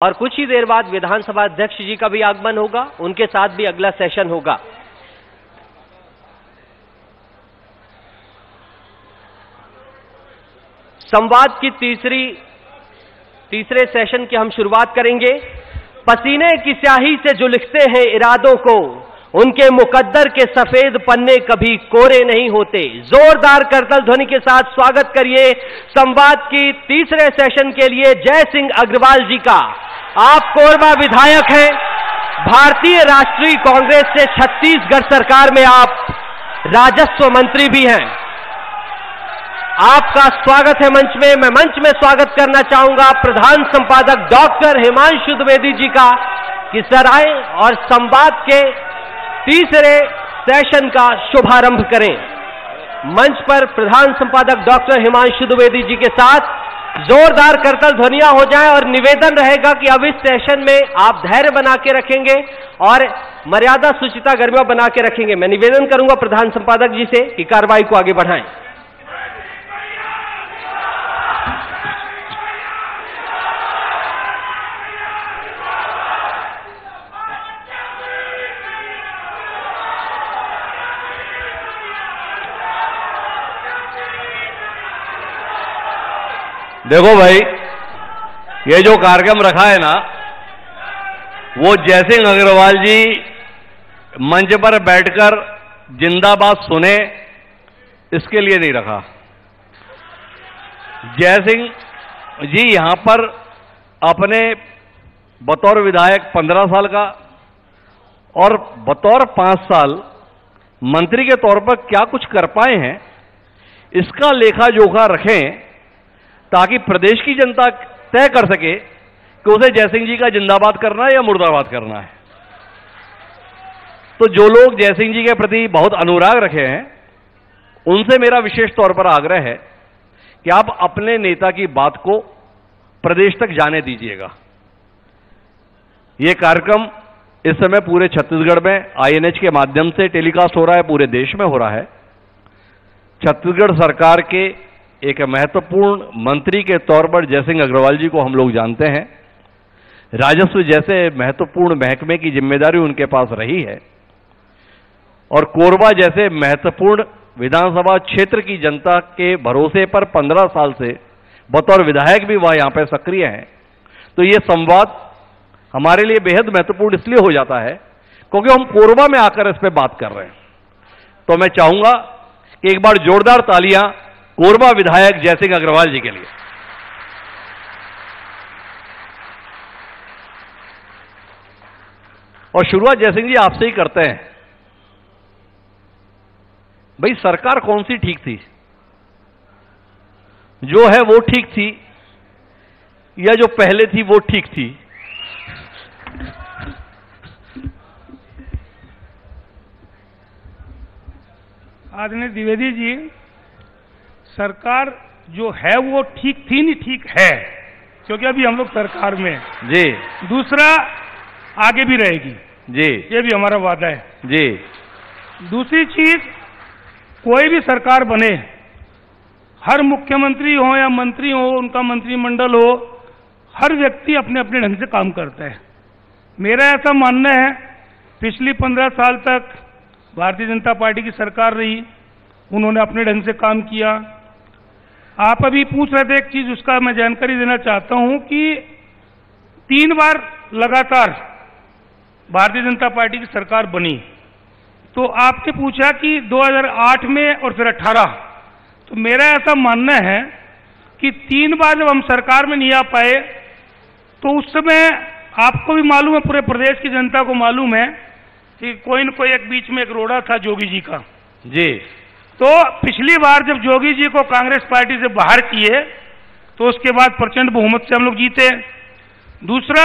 और कुछ ही देर बाद विधानसभा अध्यक्ष जी का भी आगमन होगा, उनके साथ भी अगला सेशन होगा। संवाद की तीसरे सेशन की हम शुरुआत करेंगे। पसीने की स्याही से जो लिखते हैं इरादों को, उनके मुकद्दर के सफेद पन्ने कभी कोरे नहीं होते। जोरदार करतल ध्वनि के साथ स्वागत करिए संवाद की तीसरे सेशन के लिए जय सिंह अग्रवाल जी का। आप कोरबा विधायक हैं, भारतीय राष्ट्रीय कांग्रेस से छत्तीसगढ़ सरकार में आप राजस्व मंत्री भी हैं। आपका स्वागत है मंच में। मैं मंच में स्वागत करना चाहूंगा प्रधान संपादक डॉक्टर हिमांशु द्विवेदी जी का कि सर आए और संवाद के तीसरे सेशन का शुभारंभ करें। मंच पर प्रधान संपादक डॉक्टर हिमांशु द्विवेदी जी के साथ जोरदार करतल ध्वनियां हो जाएं और निवेदन रहेगा कि अब इस सेशन में आप धैर्य बना के रखेंगे और मर्यादा सुचिता गरिमा बना के रखेंगे। मैं निवेदन करूंगा प्रधान संपादक जी से कि कार्रवाई को आगे बढ़ाएं। देखो भाई, ये जो कार्यक्रम रखा है ना, वो जयसिंह अग्रवाल जी मंच पर बैठकर जिंदाबाद सुने, इसके लिए नहीं रखा। जयसिंह जी यहां पर अपने बतौर विधायक 15 साल का और बतौर 5 साल मंत्री के तौर पर क्या कुछ कर पाए हैं, इसका लेखा जोखा रखें ताकि प्रदेश की जनता तय कर सके कि उसे जयसिंह जी का जिंदाबाद करना है या मुर्दाबाद करना है। तो जो लोग जयसिंह जी के प्रति बहुत अनुराग रखे हैं, उनसे मेरा विशेष तौर पर आग्रह है कि आप अपने नेता की बात को प्रदेश तक जाने दीजिएगा। यह कार्यक्रम इस समय पूरे छत्तीसगढ़ में INH के माध्यम से टेलीकास्ट हो रहा है, पूरे देश में हो रहा है। छत्तीसगढ़ सरकार के एक महत्वपूर्ण मंत्री के तौर पर जयसिंह अग्रवाल जी को हम लोग जानते हैं। राजस्व जैसे महत्वपूर्ण महकमे की जिम्मेदारी उनके पास रही है और कोरबा जैसे महत्वपूर्ण विधानसभा क्षेत्र की जनता के भरोसे पर 15 साल से बतौर विधायक भी वह यहां पर सक्रिय हैं। तो ये संवाद हमारे लिए बेहद महत्वपूर्ण इसलिए हो जाता है क्योंकि हम कोरबा में आकर इस पर बात कर रहे हैं। तो मैं चाहूंगा कि एक बार जोरदार तालियां कोरबा विधायक जयसिंह अग्रवाल जी के लिए। और शुरुआत जयसिंह जी आपसे ही करते हैं। भाई, सरकार कौन सी ठीक थी? जो है वो ठीक थी या जो पहले थी वो ठीक थी? आदरणीय द्विवेदी जी, सरकार जो है वो ठीक थी नहीं, ठीक है, क्योंकि अभी हम लोग सरकार में जी। दूसरा, आगे भी रहेगी जी, ये भी हमारा वादा है जी। दूसरी चीज, कोई भी सरकार बने, हर मुख्यमंत्री हो या मंत्री हो, उनका मंत्रिमंडल हो, हर व्यक्ति अपने अपने ढंग से काम करता है। मेरा ऐसा मानना है, पिछली 15 साल तक भारतीय जनता पार्टी की सरकार रही, उन्होंने अपने ढंग से काम किया। आप अभी पूछ रहे थे एक चीज, उसका मैं जानकारी देना चाहता हूं कि 3 बार लगातार भारतीय जनता पार्टी की सरकार बनी। तो आपने पूछा कि 2008 में और फिर 18, तो मेरा ऐसा मानना है कि 3 बार जब हम सरकार में नहीं आ पाए, तो उस समय आपको भी मालूम है, पूरे प्रदेश की जनता को मालूम है कि कोई न कोई एक बीच में एक रोड़ा था जोगी जी का जी। तो पिछली बार जब जोगी जी को कांग्रेस पार्टी से बाहर किए, तो उसके बाद प्रचंड बहुमत से हम लोग जीते। दूसरा,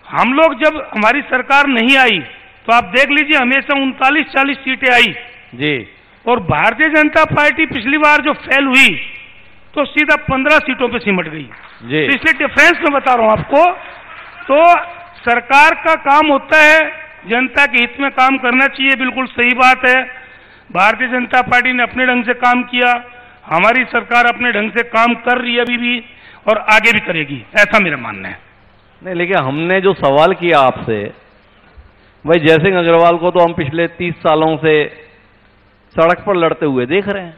हम लोग जब हमारी सरकार नहीं आई तो आप देख लीजिए, हमेशा 39-40 सीटें आई जी। और भारतीय जनता पार्टी पिछली बार जो फेल हुई तो सीधा 15 सीटों पे सिमट गई जी। तो इसलिए डिफरेंस मैं बता रहा हूं आपको। तो सरकार का काम होता है जनता के हित में काम करना चाहिए, बिल्कुल सही बात है। भारतीय जनता पार्टी ने अपने ढंग से काम किया, हमारी सरकार अपने ढंग से काम कर रही है अभी भी और आगे भी करेगी, ऐसा मेरा मानना है। नहीं, लेकिन हमने जो सवाल किया आपसे, भाई जयसिंह अग्रवाल को तो हम पिछले 30 सालों से सड़क पर लड़ते हुए देख रहे हैं।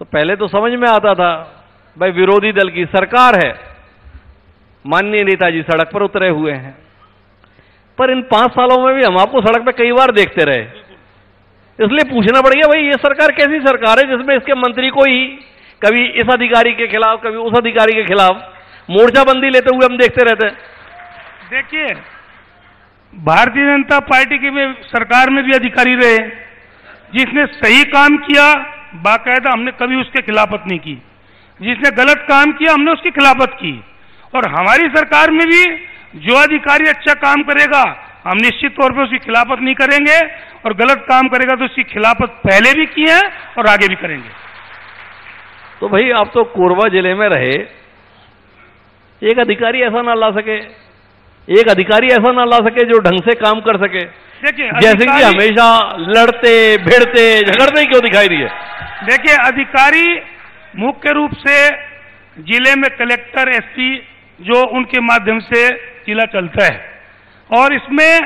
तो पहले तो समझ में आता था भाई विरोधी दल की सरकार है, माननीय नेताजी सड़क पर उतरे हुए हैं, पर इन 5 सालों में भी हम आपको सड़क पर कई बार देखते रहे। इसलिए पूछना पड़ गया भाई ये सरकार कैसी सरकार है जिसमें इसके मंत्री को ही कभी इस अधिकारी के खिलाफ कभी उस अधिकारी के खिलाफ मोर्चाबंदी लेते हुए हम देखते रहते हैं। देखिए, भारतीय जनता पार्टी की भी सरकार में भी अधिकारी रहे, जिसने सही काम किया बाकायदा हमने कभी उसके खिलाफत नहीं की, जिसने गलत काम किया हमने उसकी खिलाफत की। और हमारी सरकार में भी जो अधिकारी अच्छा काम करेगा हम निश्चित तौर पर उसकी खिलाफत नहीं करेंगे, और गलत काम करेगा तो उसकी खिलाफत पहले भी की है और आगे भी करेंगे। तो भाई आप तो कोरबा जिले में रहे, एक अधिकारी ऐसा ना ला सके, एक अधिकारी ऐसा ना ला सके जो ढंग से काम कर सके। देखिए, जयसिंह जी हमेशा लड़ते भिड़ते झगड़ते क्यों दिखाई दिए? देखिए, अधिकारी मुख्य रूप से जिले में कलेक्टर, एसपी जो उनके माध्यम से जिला चलता है, और इसमें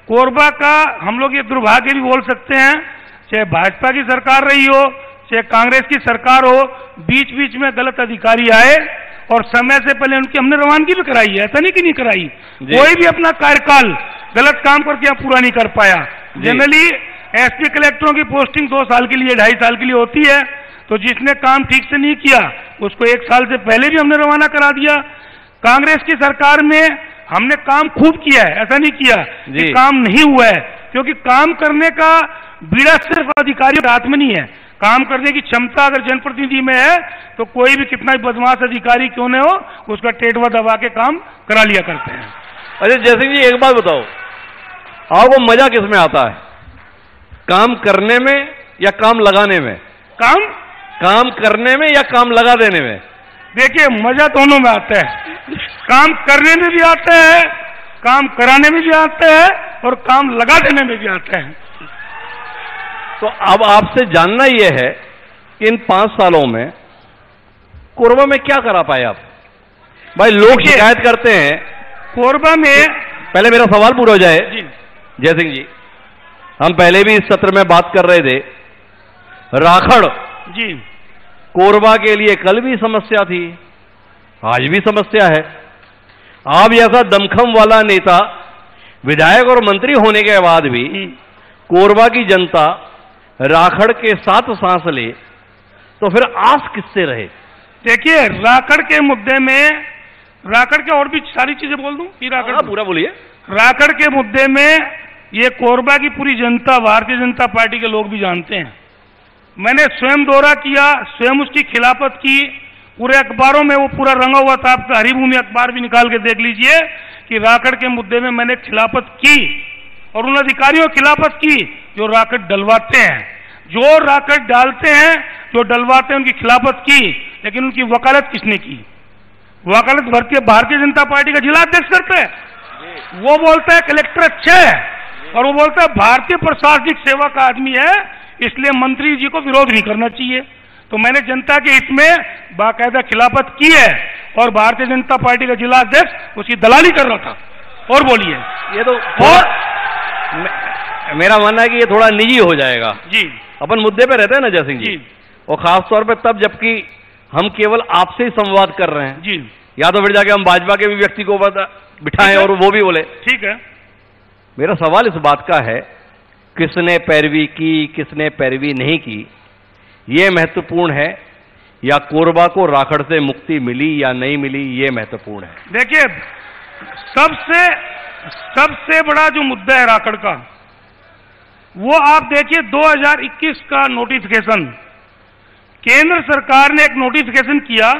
कोरबा का हम लोग ये दुर्भाग्य भी बोल सकते हैं, चाहे भाजपा की सरकार रही हो चाहे कांग्रेस की सरकार हो, बीच बीच में गलत अधिकारी आए और समय से पहले उनकी हमने रवानगी भी कराई है, ऐसा नहीं कि नहीं कराई। कोई भी अपना कार्यकाल गलत काम करके यहाँ पूरा नहीं कर पाया। जनरली एसपी कलेक्टरों की पोस्टिंग 2 साल के लिए 2.5 साल के लिए होती है, तो जिसने काम ठीक से नहीं किया उसको 1 साल से पहले भी हमने रवाना करा दिया। कांग्रेस की सरकार में हमने काम खूब किया है, ऐसा नहीं किया कि काम नहीं हुआ है, क्योंकि काम करने का बीड़ा सिर्फ अधिकारियों के हाथ में नहीं है। काम करने की क्षमता अगर जनप्रतिनिधि में है तो कोई भी कितना भी बदमाश अधिकारी क्यों न हो उसका टेटवा दबा के काम करा लिया करते हैं। अरे जयसिंह जी एक बात बताओ, आपको मजा किसमें आता है, काम करने में या काम लगाने में? काम करने में या काम लगा देने में? देखिए, मजा दोनों में आता है, काम करने में भी आता है, काम कराने में भी आता है और काम लगा देने में भी आता है। तो अब आपसे जानना यह है कि इन 5 सालों में कोरबा में क्या करा पाए आप? भाई लोग शिकायत करते हैं कोरबा में। पहले मेरा सवाल पूरा हो जाए जयसिंह जी, हम पहले भी इस सत्र में बात कर रहे थे, राखड़ जी कोरबा के लिए कल भी समस्या थी, आज भी समस्या है। आप ऐसा दमखम वाला नेता विधायक और मंत्री होने के बाद भी कोरबा की जनता राखड़ के साथ सांस ले, तो फिर आस किससे रहे? देखिए, राखड़ के मुद्दे में, राखड़ के और भी सारी चीजें बोल दूं कि राखड़ पूरा बोलिए। राखड़ के मुद्दे में ये कोरबा की पूरी जनता, भारतीय जनता पार्टी के लोग भी जानते हैं। मैंने स्वयं दौरा किया, स्वयं उसकी खिलाफत की, पूरे अखबारों में वो पूरा रंगा हुआ था, आपका हरिभूमि अखबार भी निकाल के देख लीजिए कि राखड़ के मुद्दे में मैंने खिलाफत की और उन अधिकारियों की खिलाफत की जो राखड़ डलवाते हैं, जो राखड़ डालते हैं, जो डलवाते हैं, उनकी खिलाफत की। लेकिन उनकी वकालत किसने की? वकालत भारतीय जनता पार्टी का जिला अध्यक्ष करता है। वो बोलता है कलेक्टर अच्छा है और वो बोलता है भारतीय प्रशासनिक सेवा का आदमी है, इसलिए मंत्री जी को विरोध नहीं करना चाहिए। तो मैंने जनता के हित में बाकायदा खिलाफत की है और भारतीय जनता पार्टी का जिला अध्यक्ष उसकी दलाली कर रहा था। और बोलिए, ये तो मेरा मानना है कि ये थोड़ा निजी हो जाएगा जी। अपन मुद्दे पे रहते हैं ना जयसिंह जी, और खास तौर पे तब जबकि हम केवल आपसे ही संवाद कर रहे हैं जी, या तो फिर जाके हम भाजपा के भी व्यक्ति को बिठाएं और वो भी बोले। ठीक है। मेरा सवाल इस बात का है, किसने पैरवी की, किसने पैरवी नहीं की, ये महत्वपूर्ण है, या कोरबा को राखड़ से मुक्ति मिली या नहीं मिली, ये महत्वपूर्ण है। देखिए, सबसे बड़ा जो मुद्दा है राखड़ का, वो आप देखिए 2021 का नोटिफिकेशन, केंद्र सरकार ने एक नोटिफिकेशन किया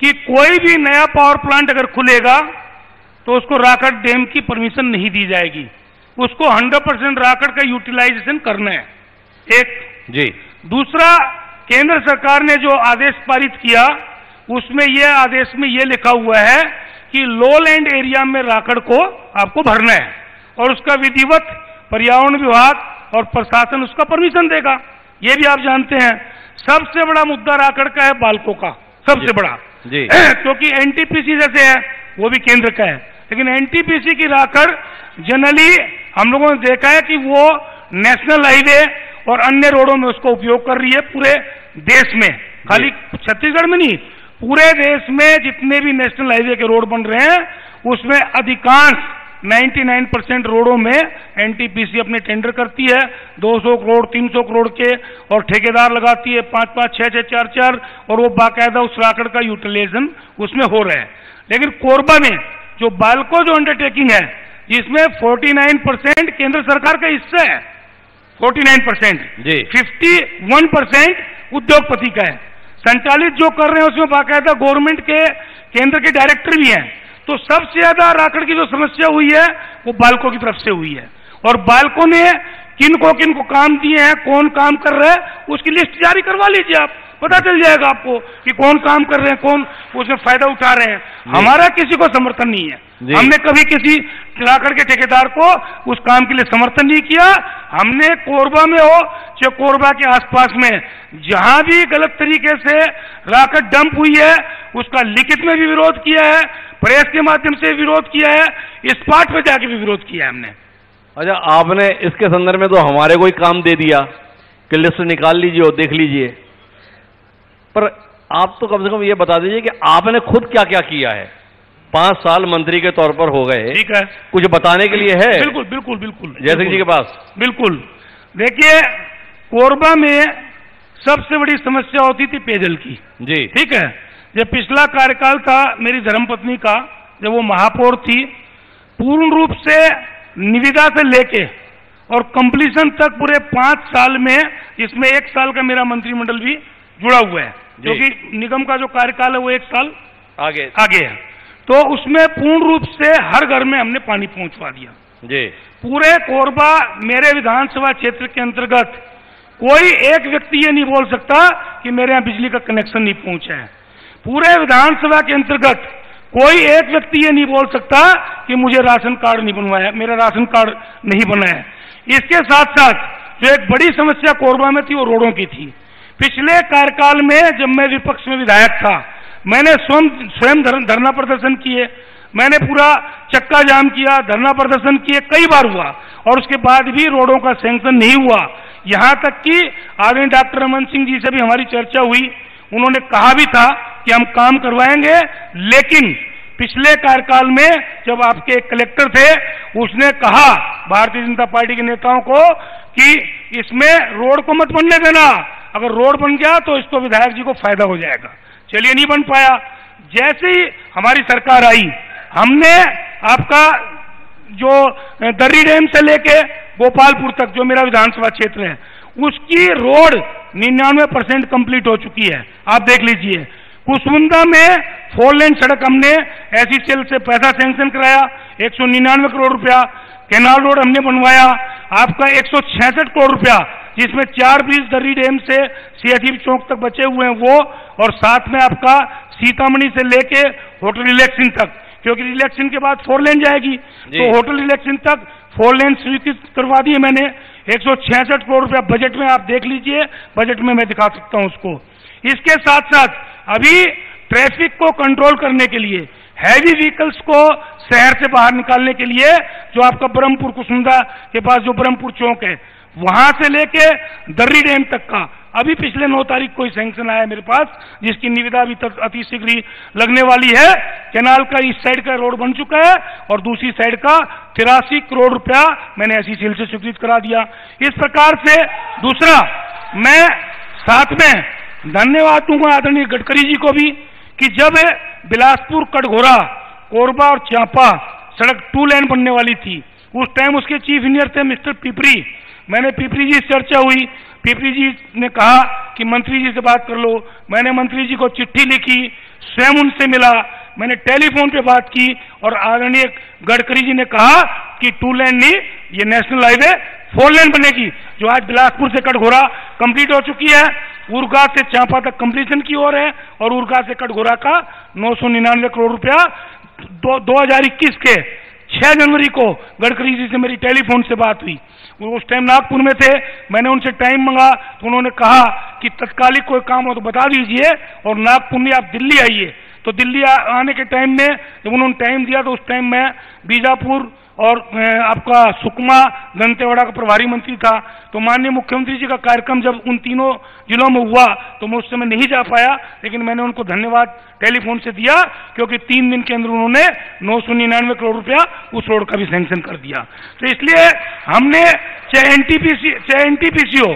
कि कोई भी नया पावर प्लांट अगर खुलेगा तो उसको राखड़ डैम की परमिशन नहीं दी जाएगी, उसको 100% राखड़ का यूटिलाइजेशन करना है। एक जी। दूसरा, केंद्र सरकार ने जो आदेश पारित किया उसमें यह आदेश में यह लिखा हुआ है कि लोलैंड एरिया में राखड़ को आपको भरना है और उसका विधिवत पर्यावरण विभाग और प्रशासन उसका परमिशन देगा। ये भी आप जानते हैं। सबसे बड़ा मुद्दा राखड़ का है बालकों का, सबसे बड़ा जी। क्योंकि एनटीपीसी जैसे है वो भी केंद्र का है। लेकिन एनटीपीसी की राकड़ जनरली हम लोगों ने देखा है कि वो नेशनल हाईवे और अन्य रोडों में उसका उपयोग कर रही है पूरे देश में, खाली छत्तीसगढ़ में नहीं, पूरे देश में जितने भी नेशनल हाईवे के रोड बन रहे हैं उसमें अधिकांश 99% रोडों में एनटीपीसी अपने टेंडर करती है, 200 करोड़ 300 करोड़ के, और ठेकेदार लगाती है 5-5 6-6 4-4, और वो बाकायदा उस राकड़ का यूटिलाइजेशन उसमें हो रहा है। लेकिन कोरबा में जो बाल्को जो अंडरटेकिंग है जिसमें 49% केंद्र सरकार का हिस्सा है, 49%, 51% उद्योगपति का है, संचालित जो कर रहे हैं उसमें बाकायदा गवर्नमेंट के केंद्र के डायरेक्टर भी हैं। तो सबसे ज्यादा राकड़ की जो समस्या हुई है वो बाल्को की तरफ से हुई है, और बाल्को ने किन को काम दिए हैं, कौन काम कर रहा है, उसकी लिस्ट जारी करवा लीजिए, आप पता चल जाएगा आपको कि कौन काम कर रहे हैं, कौन उसमें फायदा उठा रहे हैं। हमारा किसी को समर्थन नहीं है, हमने कभी किसी राकड़ के ठेकेदार को उस काम के लिए समर्थन नहीं किया। हमने कोरबा में हो चाहे कोरबा के आसपास में जहां भी गलत तरीके से राकड़ डंप हुई है उसका लिखित में भी विरोध किया है, प्रेस के माध्यम से विरोध किया है, स्पॉट पे जाके भी विरोध किया है हमने। अच्छा, आपने इसके संदर्भ में तो हमारे को ही काम दे दिया कि लिस्ट निकाल लीजिए और देख लीजिए, पर आप तो कम से कम ये बता दीजिए कि आपने खुद क्या क्या किया है। 5 साल मंत्री के तौर पर हो गए, ठीक है, कुछ बताने के लिए है? बिल्कुल बिल्कुल बिल्कुल जैसे जी के पास बिल्कुल। देखिए, कोरबा में सबसे बड़ी समस्या होती थी पेयजल की, जी ठीक है। जब पिछला कार्यकाल था मेरी धर्मपत्नी का, जब वो महापौर थी, पूर्ण रूप से निविदा से लेके और कंप्लीशन तक पूरे 5 साल में, इसमें 1 साल का मेरा मंत्रिमंडल भी जुड़ा हुआ है, क्योंकि निगम का जो कार्यकाल है वो 1 साल आगे है, तो उसमें पूर्ण रूप से हर घर में हमने पानी पहुंचवा दिया जी। पूरे कोरबा मेरे विधानसभा क्षेत्र के अंतर्गत कोई एक व्यक्ति ये नहीं बोल सकता कि मेरे यहाँ बिजली का कनेक्शन नहीं पहुंचा है। पूरे विधानसभा के अंतर्गत कोई एक व्यक्ति ये नहीं बोल सकता कि मुझे राशन कार्ड नहीं बनवाया, मेरा राशन कार्ड नहीं बना है। इसके साथ साथ जो एक बड़ी समस्या कोरबा में थी वो रोडों की थी। पिछले कार्यकाल में जब मैं विपक्ष में विधायक था, मैंने स्वयं धरना प्रदर्शन किए, मैंने पूरा चक्का जाम किया, धरना प्रदर्शन किए, कई बार हुआ, और उसके बाद भी रोडों का सैंक्शन नहीं हुआ। यहां तक कि आदरणीय डॉक्टर रमन सिंह जी से भी हमारी चर्चा हुई, उन्होंने कहा भी था कि हम काम करवाएंगे, लेकिन पिछले कार्यकाल में जब आपके एक कलेक्टर थे उसने कहा भारतीय जनता पार्टी के नेताओं को कि इसमें रोड को मत बनने देना, अगर रोड बन गया तो इसको विधायक जी को फायदा हो जाएगा। चलिए, नहीं बन पाया। जैसे ही हमारी सरकार आई, हमने आपका जो दर्री डैम से लेके गोपालपुर तक जो मेरा विधानसभा क्षेत्र है उसकी रोड 99% कंप्लीट हो चुकी है। आप देख लीजिए, कुसमुंदा में 4 लेन सड़क हमने एसईसीएल से पैसा सैंक्शन कराया, 199 करोड़ रुपया। कैनाल रोड हमने बनवाया आपका 166 करोड़ रुपया, जिसमें 4 ब्रिज दर्री डैम से सीएससी चौक तक बचे हुए हैं वो, और साथ में आपका सीतामढ़ी से लेके होटल रिलैक्सिन तक, क्योंकि रिलैक्सिन के बाद 4 लेन जाएगी, तो होटल रिलैक्सिन तक 4 लेन स्वीकृत करवा दिए मैंने। 166 करोड़ रुपया बजट में, आप देख लीजिए, बजट में मैं दिखा सकता हूं उसको। इसके साथ साथ अभी ट्रैफिक को कंट्रोल करने के लिए, हैवी व्हीकल्स को शहर से बाहर निकालने के लिए, जो आपका ब्रह्मपुर कुसमुंदा के पास जो ब्रह्मपुर चौक है वहां से लेके दर्री डैम तक का अभी पिछले 9 तारीख को ही सैंक्शन आया मेरे पास, जिसकी निविदा अभी तक अति शीघ्र ही लगने वाली है। कैनाल का इस साइड का रोड बन चुका है और दूसरी साइड का 83 करोड़ रुपया मैंने एसईसीएल से स्वीकृत करा दिया। इस प्रकार से दूसरा, मैं साथ में धन्यवाद दूंगा आदरणीय गडकरी जी को भी कि जब बिलासपुर कटघोरा कोरबा और चांपा सड़क 2 लेन बनने वाली थी, उस टाइम उसके चीफ इंजीनियर थे मिस्टर पिपरी। मैंने पिपरी जी से चर्चा हुई, पिपरी जी ने कहा कि मंत्री जी से बात कर लो। मैंने मंत्री जी को चिट्ठी लिखी, स्वयं उनसे मिला, मैंने टेलीफोन पे बात की, और आदरणीय गडकरी जी ने कहा कि 2 लेन नहीं, ये नेशनल हाईवे 4 लेन बनेगी, जो आज बिलासपुर से कटघोरा कंप्लीट हो चुकी है, उरगा से चांपा तक कंप्लीशन की ओर है, और उरगा से कटघोरा का 999 करोड़ रुपया 2021 के 6 जनवरी को गडकरी जी से मेरी टेलीफोन से बात हुई। उस टाइम नागपुर में थे, मैंने उनसे टाइम मांगा तो उन्होंने कहा कि तत्कालिक कोई काम हो तो बता दीजिए, और नागपुर में आप दिल्ली आइए, तो दिल्ली आने के टाइम में जब उन्होंने टाइम दिया तो उस टाइम मैं बीजापुर और आपका सुकमा दंतेवाड़ा का प्रभारी मंत्री था। तो माननीय मुख्यमंत्री जी का कार्यक्रम जब उन तीनों जिलों में हुआ तो मैं उस समय नहीं जा पाया, लेकिन मैंने उनको धन्यवाद टेलीफोन से दिया क्योंकि 3 दिन के अंदर उन्होंने 999 करोड़ रुपया उस रोड का भी सैंक्शन कर दिया। तो इसलिए हमने चाहे एनटीपीसी हो,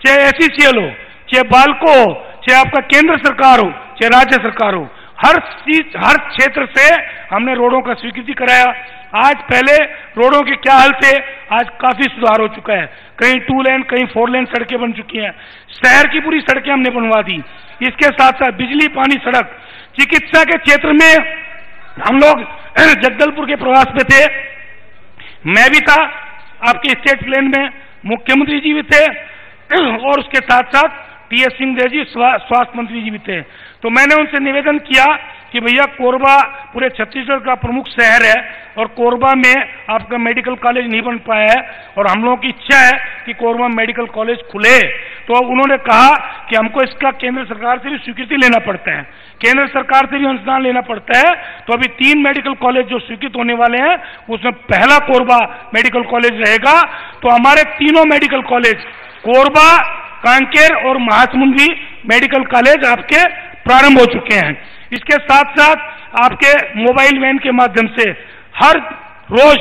चाहे एसईसीएल हो, चाहे बाल्को हो, चाहे आपका केंद्र सरकार हो, चाहे राज्य सरकार हो, हर चीज हर क्षेत्र से हमने रोडों का स्वीकृति कराया। आज पहले रोडों के क्या हाल थे, आज काफी सुधार हो चुका है। कहीं 2 लेन कहीं 4 लेन सड़कें बन चुकी हैं। शहर की पूरी सड़कें हमने बनवा दी। इसके साथ साथ बिजली, पानी, सड़क, चिकित्सा के क्षेत्र में हम लोग जगदलपुर के प्रवास पे थे, मैं भी था, आपके स्टेट प्लेन में मुख्यमंत्री जी भी थे और उसके साथ साथ टीएस सिंहदेव जी स्वास्थ्य मंत्री जी भी थे। तो मैंने उनसे निवेदन किया कि भैया कोरबा पूरे छत्तीसगढ़ का प्रमुख शहर है और कोरबा में आपका मेडिकल कॉलेज नहीं बन पाया है और हम लोगों की इच्छा है कि कोरबा मेडिकल कॉलेज खुले। तो उन्होंने कहा कि हमको इसका केंद्र सरकार से भी स्वीकृति लेना पड़ता है, केंद्र सरकार से भी अनुदान लेना पड़ता है। तो अभी 3 मेडिकल कॉलेज जो स्वीकृत होने वाले हैं उसमें पहला कोरबा मेडिकल कॉलेज रहेगा। तो हमारे तीनों मेडिकल कॉलेज कोरबा, कांकेर और महासमुंदी मेडिकल कॉलेज आपके प्रारंभ हो चुके हैं। इसके साथ साथ आपके मोबाइल वैन के माध्यम से हर रोज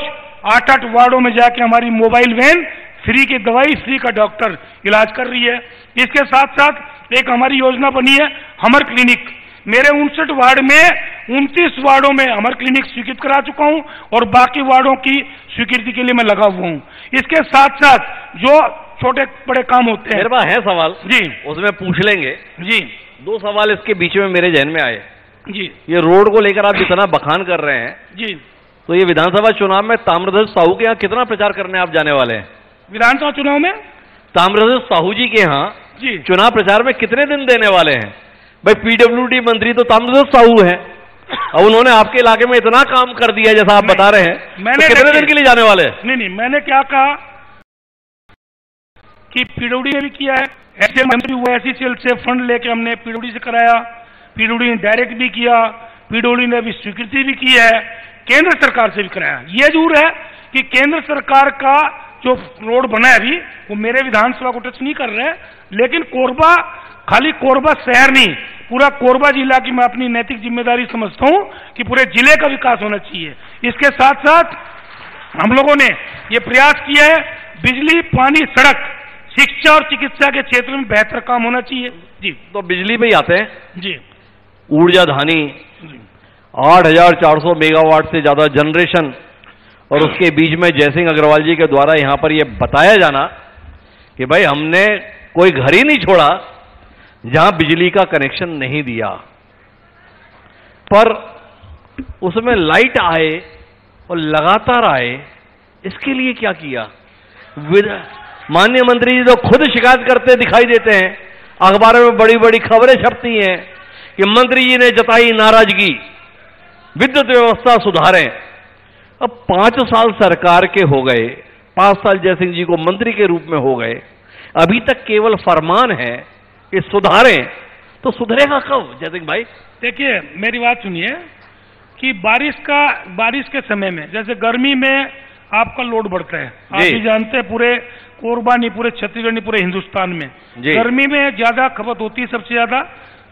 8-8 वार्डों में जाके हमारी मोबाइल वैन फ्री की दवाई, फ्री का डॉक्टर इलाज कर रही है। इसके साथ साथ एक हमारी योजना बनी है हमर क्लिनिक। मेरे 59 वार्ड में 29 वार्डों में हमर क्लिनिक स्वीकृत करा चुका हूं और बाकी वार्डों की स्वीकृति के लिए मैं लगा हुआ हूं। इसके साथ साथ जो छोटे बड़े काम होते हैं, मेरे पास है सवाल जी, उसमें पूछ लेंगे जी। 2 सवाल इसके बीच में मेरे जहन में आए जी। ये रोड को लेकर आप जितना बखान कर रहे हैं जी, तो ये विधानसभा चुनाव में ताम्रध्वज साहू के यहाँ कितना प्रचार करने आप जाने वाले हैं? विधानसभा चुनाव में ताम्रध्वज साहू जी के यहाँ जी चुनाव प्रचार में कितने दिन देने वाले हैं? भाई पीडब्ल्यूडी मंत्री तो ताम्रध्वज साहू है और उन्होंने आपके इलाके में इतना काम कर दिया जैसा आप बता रहे हैं, मैंने तो कितने दिन के लिए जाने वाले हैं? नहीं, मैंने क्या कहा कि पीडब्ल्यूडी ने भी किया है, ऐसे मंत्री हुआ, एसईसीएल से फंड लेके हमने पीडब्ल्यूडी से कराया, पीडब्ल्यूडी ने डायरेक्ट भी किया, पीडब्ल्यूडी ने भी स्वीकृति भी की है, केंद्र सरकार से भी कराया। यह जरूर है कि केंद्र सरकार का जो रोड बना है अभी वो मेरे विधानसभा को टच नहीं कर रहे हैं, लेकिन कोरबा, खाली कोरबा शहर नहीं, पूरा कोरबा जिला की मैं अपनी नैतिक जिम्मेदारी समझता हूं कि पूरे जिले का विकास होना चाहिए। इसके साथ साथ हम लोगों ने ये प्रयास किया है बिजली, पानी, सड़क, शिक्षा और चिकित्सा के क्षेत्र में बेहतर काम होना चाहिए। जी, तो बिजली पे ही आते हैं जी। ऊर्जा धानी 8400 मेगावाट से ज्यादा जनरेशन और उसके बीच में जयसिंह अग्रवाल जी के द्वारा यहां पर यह बताया जाना कि भाई हमने कोई घर ही नहीं छोड़ा जहां बिजली का कनेक्शन नहीं दिया, पर उसमें लाइट आए और लगातार आए, इसके लिए क्या किया? माननीय मंत्री जी तो खुद शिकायत करते दिखाई देते हैं, अखबारों में बड़ी बड़ी खबरें छपती हैं कि मंत्री जी ने जताई नाराजगी, विद्युत व्यवस्था सुधारें। अब 5 साल सरकार के हो गए, 5 साल जयसिंह जी को मंत्री के रूप में हो गए, अभी तक केवल फरमान है कि सुधारें, तो सुधरेगा कब जयसिंह भाई? देखिए मेरी बात सुनिए कि बारिश के समय में, जैसे गर्मी में आपका लोड बढ़ता है, आप भी जानते हैं, पूरे कोरबा नहीं, पूरे छत्तीसगढ़ नहीं, पूरे हिंदुस्तान में गर्मी में ज्यादा खपत होती है सबसे ज्यादा।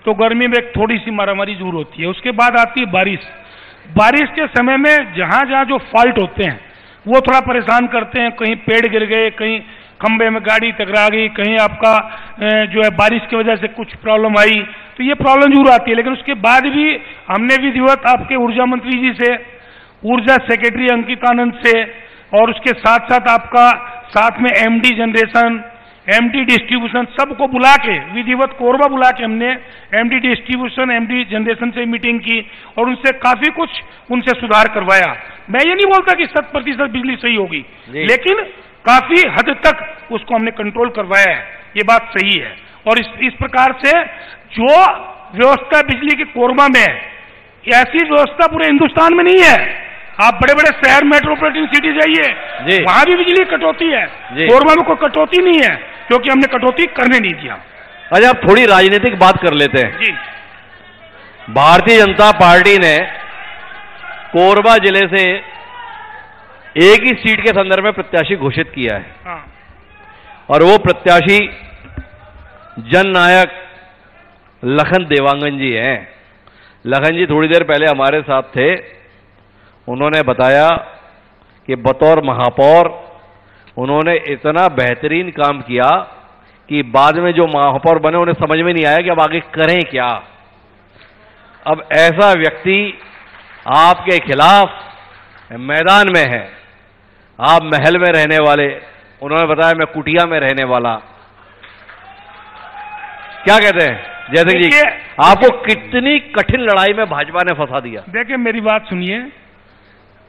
तो गर्मी में एक थोड़ी सी मारामारी जरूर होती है। उसके बाद आती है बारिश। बारिश के समय में जहां जहां जो फॉल्ट होते हैं वो थोड़ा परेशान करते हैं, कहीं पेड़ गिर गए, कहीं खंबे में गाड़ी टकरा गई, कहीं आपका जो है बारिश की वजह से कुछ प्रॉब्लम आई, तो ये प्रॉब्लम जरूर आती है। लेकिन उसके बाद भी हमने विधिवत आपके ऊर्जा मंत्री जी से, ऊर्जा सेक्रेटरी अंकित आनंद से और उसके साथ साथ आपका साथ में एमडी जनरेशन, एमडी डिस्ट्रीब्यूशन सबको बुला के, विधिवत कोरबा बुला के हमने एमडी डिस्ट्रीब्यूशन, एमडी जनरेशन से मीटिंग की और उनसे काफी कुछ उनसे सुधार करवाया। मैं ये नहीं बोलता कि 100% बिजली सही होगी, लेकिन काफी हद तक उसको हमने कंट्रोल करवाया है, ये बात सही है। और इस प्रकार से जो व्यवस्था बिजली की कोरबा में है, ऐसी व्यवस्था पूरे हिंदुस्तान में नहीं है। आप बड़े बड़े शहर, मेट्रोपॉलिटन सिटी जाइए, वहां भी बिजली कटौती है, कोरबा में कोई कटौती नहीं है, क्योंकि हमने कटौती करने नहीं दिया। अच्छा, आप थोड़ी राजनीतिक बात कर लेते हैं। जी। भारतीय जनता पार्टी ने कोरबा जिले से एक ही सीट के संदर्भ में प्रत्याशी घोषित किया है। हाँ। और वो प्रत्याशी जननायक लखन देवांगन जी हैं। लखन जी थोड़ी देर पहले हमारे साथ थे। उन्होंने बताया कि बतौर महापौर उन्होंने इतना बेहतरीन काम किया कि बाद में जो महापौर बने उन्हें समझ में नहीं आया कि अब आगे करें क्या। अब ऐसा व्यक्ति आपके खिलाफ मैदान में है। आप महल में रहने वाले, उन्होंने बताया मैं कुटिया में रहने वाला। क्या कहते हैं जयसिंह जी, आपको कितनी कठिन लड़ाई में भाजपा ने फंसा दिया? देखिए मेरी बात सुनिए,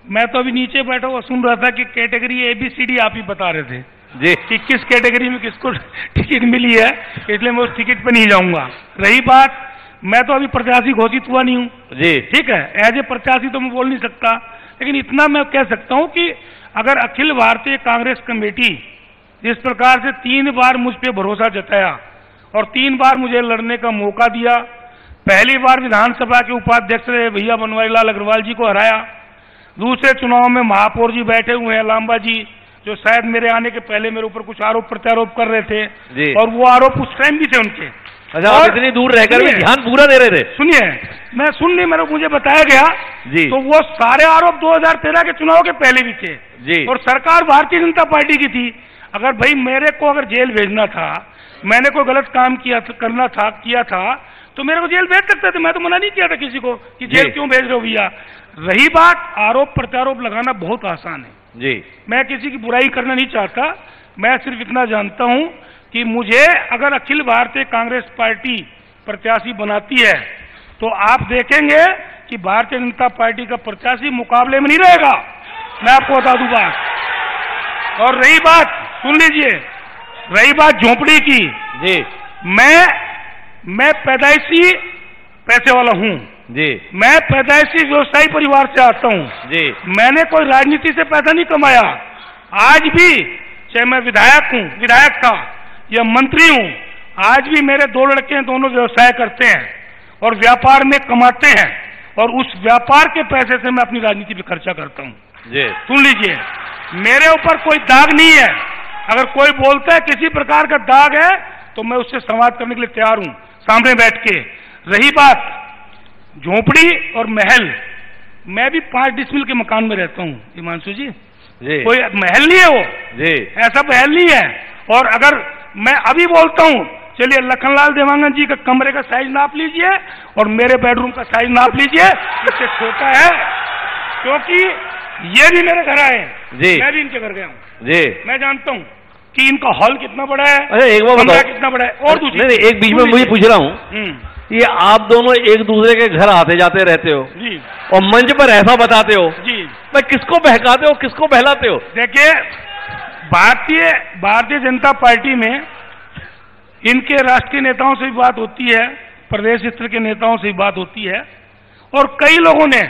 मैं तो अभी नीचे बैठा हुआ सुन रहा था कि कैटेगरी ABCD आप ही बता रहे थे जी, कि किस कैटेगरी में किसको टिकट मिली है, इसलिए मैं उस टिकट पर नहीं जाऊंगा। रही बात, मैं तो अभी प्रत्याशी घोषित हुआ नहीं हूं जी, ठीक है, एज ए प्रत्याशी तो मैं बोल नहीं सकता, लेकिन इतना मैं कह सकता हूं कि अगर अखिल भारतीय कांग्रेस कमेटी जिस प्रकार से 3 बार मुझ पर भरोसा जताया और 3 बार मुझे लड़ने का मौका दिया, पहली बार विधानसभा के उपाध्यक्ष रहे भैया बनवारीलाल अग्रवाल जी को हराया, दूसरे चुनाव में महापौर जी बैठे हुए हैं लांबा जी, जो शायद मेरे आने के पहले मेरे ऊपर कुछ आरोप प्रत्यारोप कर रहे थे जी। और वो आरोप उस टाइम भी थे उनके। अच्छा, आप इतनी दूर रहकर भी ध्यान पूरा दे रहे थे? सुनिए, मैं सुन नहीं, मुझे बताया गया जी, तो वो सारे आरोप 2013 के चुनाव के पहले भी थे जी। और सरकार भारतीय जनता पार्टी की थी। अगर भाई मेरे को अगर जेल भेजना था, मैंने कोई गलत काम किया था तो मेरे को जेल भेज सकते थे। मैं तो मना नहीं किया था किसी को कि जेल क्यों भेज रहे हो भैया। रही बात, आरोप प्रत्यारोप लगाना बहुत आसान है जी। मैं किसी की बुराई करना नहीं चाहता, मैं सिर्फ इतना जानता हूं कि मुझे अगर अखिल भारतीय कांग्रेस पार्टी प्रत्याशी बनाती है तो आप देखेंगे कि भारतीय जनता पार्टी का प्रत्याशी मुकाबले में नहीं रहेगा, मैं आपको बता दूं बात। और रही बात, सुन लीजिए, रही बात झोंपड़ी की जी, मैं पैदाइशी पैसे वाला हूं जी, मैं पैदाइशी व्यवसायी परिवार से आता हूं जी, मैंने कोई राजनीति से पैसा नहीं कमाया। आज भी चाहे मैं विधायक था या मंत्री हूं, आज भी मेरे 2 लड़के हैं, दोनों व्यवसाय करते हैं और व्यापार में कमाते हैं और उस व्यापार के पैसे से मैं अपनी राजनीति पे खर्चा करता हूं जी। सुन लीजिए, मेरे ऊपर कोई दाग नहीं है। अगर कोई बोलता है किसी प्रकार का दाग है तो मैं उससे संवाद करने के लिए तैयार हूं सामने बैठ के। रही बात झोपड़ी और महल, मैं भी 5 डिसमिल के मकान में रहता हूं हिमांशु जी, कोई महल नहीं है वो जी, ऐसा महल नहीं है। और अगर मैं अभी बोलता हूं, चलिए लखनलाल देवांगन जी का कमरे का साइज नाप लीजिए और मेरे बेडरूम का साइज नाप लीजिए, इससे छोटा है, क्योंकि ये भी मेरे घर आए जी, मैं भी इनके घर गया हूं जी, मैं जानता हूं कि इनका हॉल कितना बड़ा है, अरे एक बार बताओ कितना बड़ा है। और दूसरी नहीं, एक बीच में मुझे पूछ रहा हूं, ये आप दोनों एक दूसरे के घर आते जाते रहते हो जी और मंच पर ऐसा बताते हो जी, मैं किसको बहकाते हो, किसको बहलाते हो? देखिए, भारतीय जनता पार्टी में इनके राष्ट्रीय नेताओं से भी बात होती है, प्रदेश स्तर के नेताओं से भी बात होती है और कई लोगों ने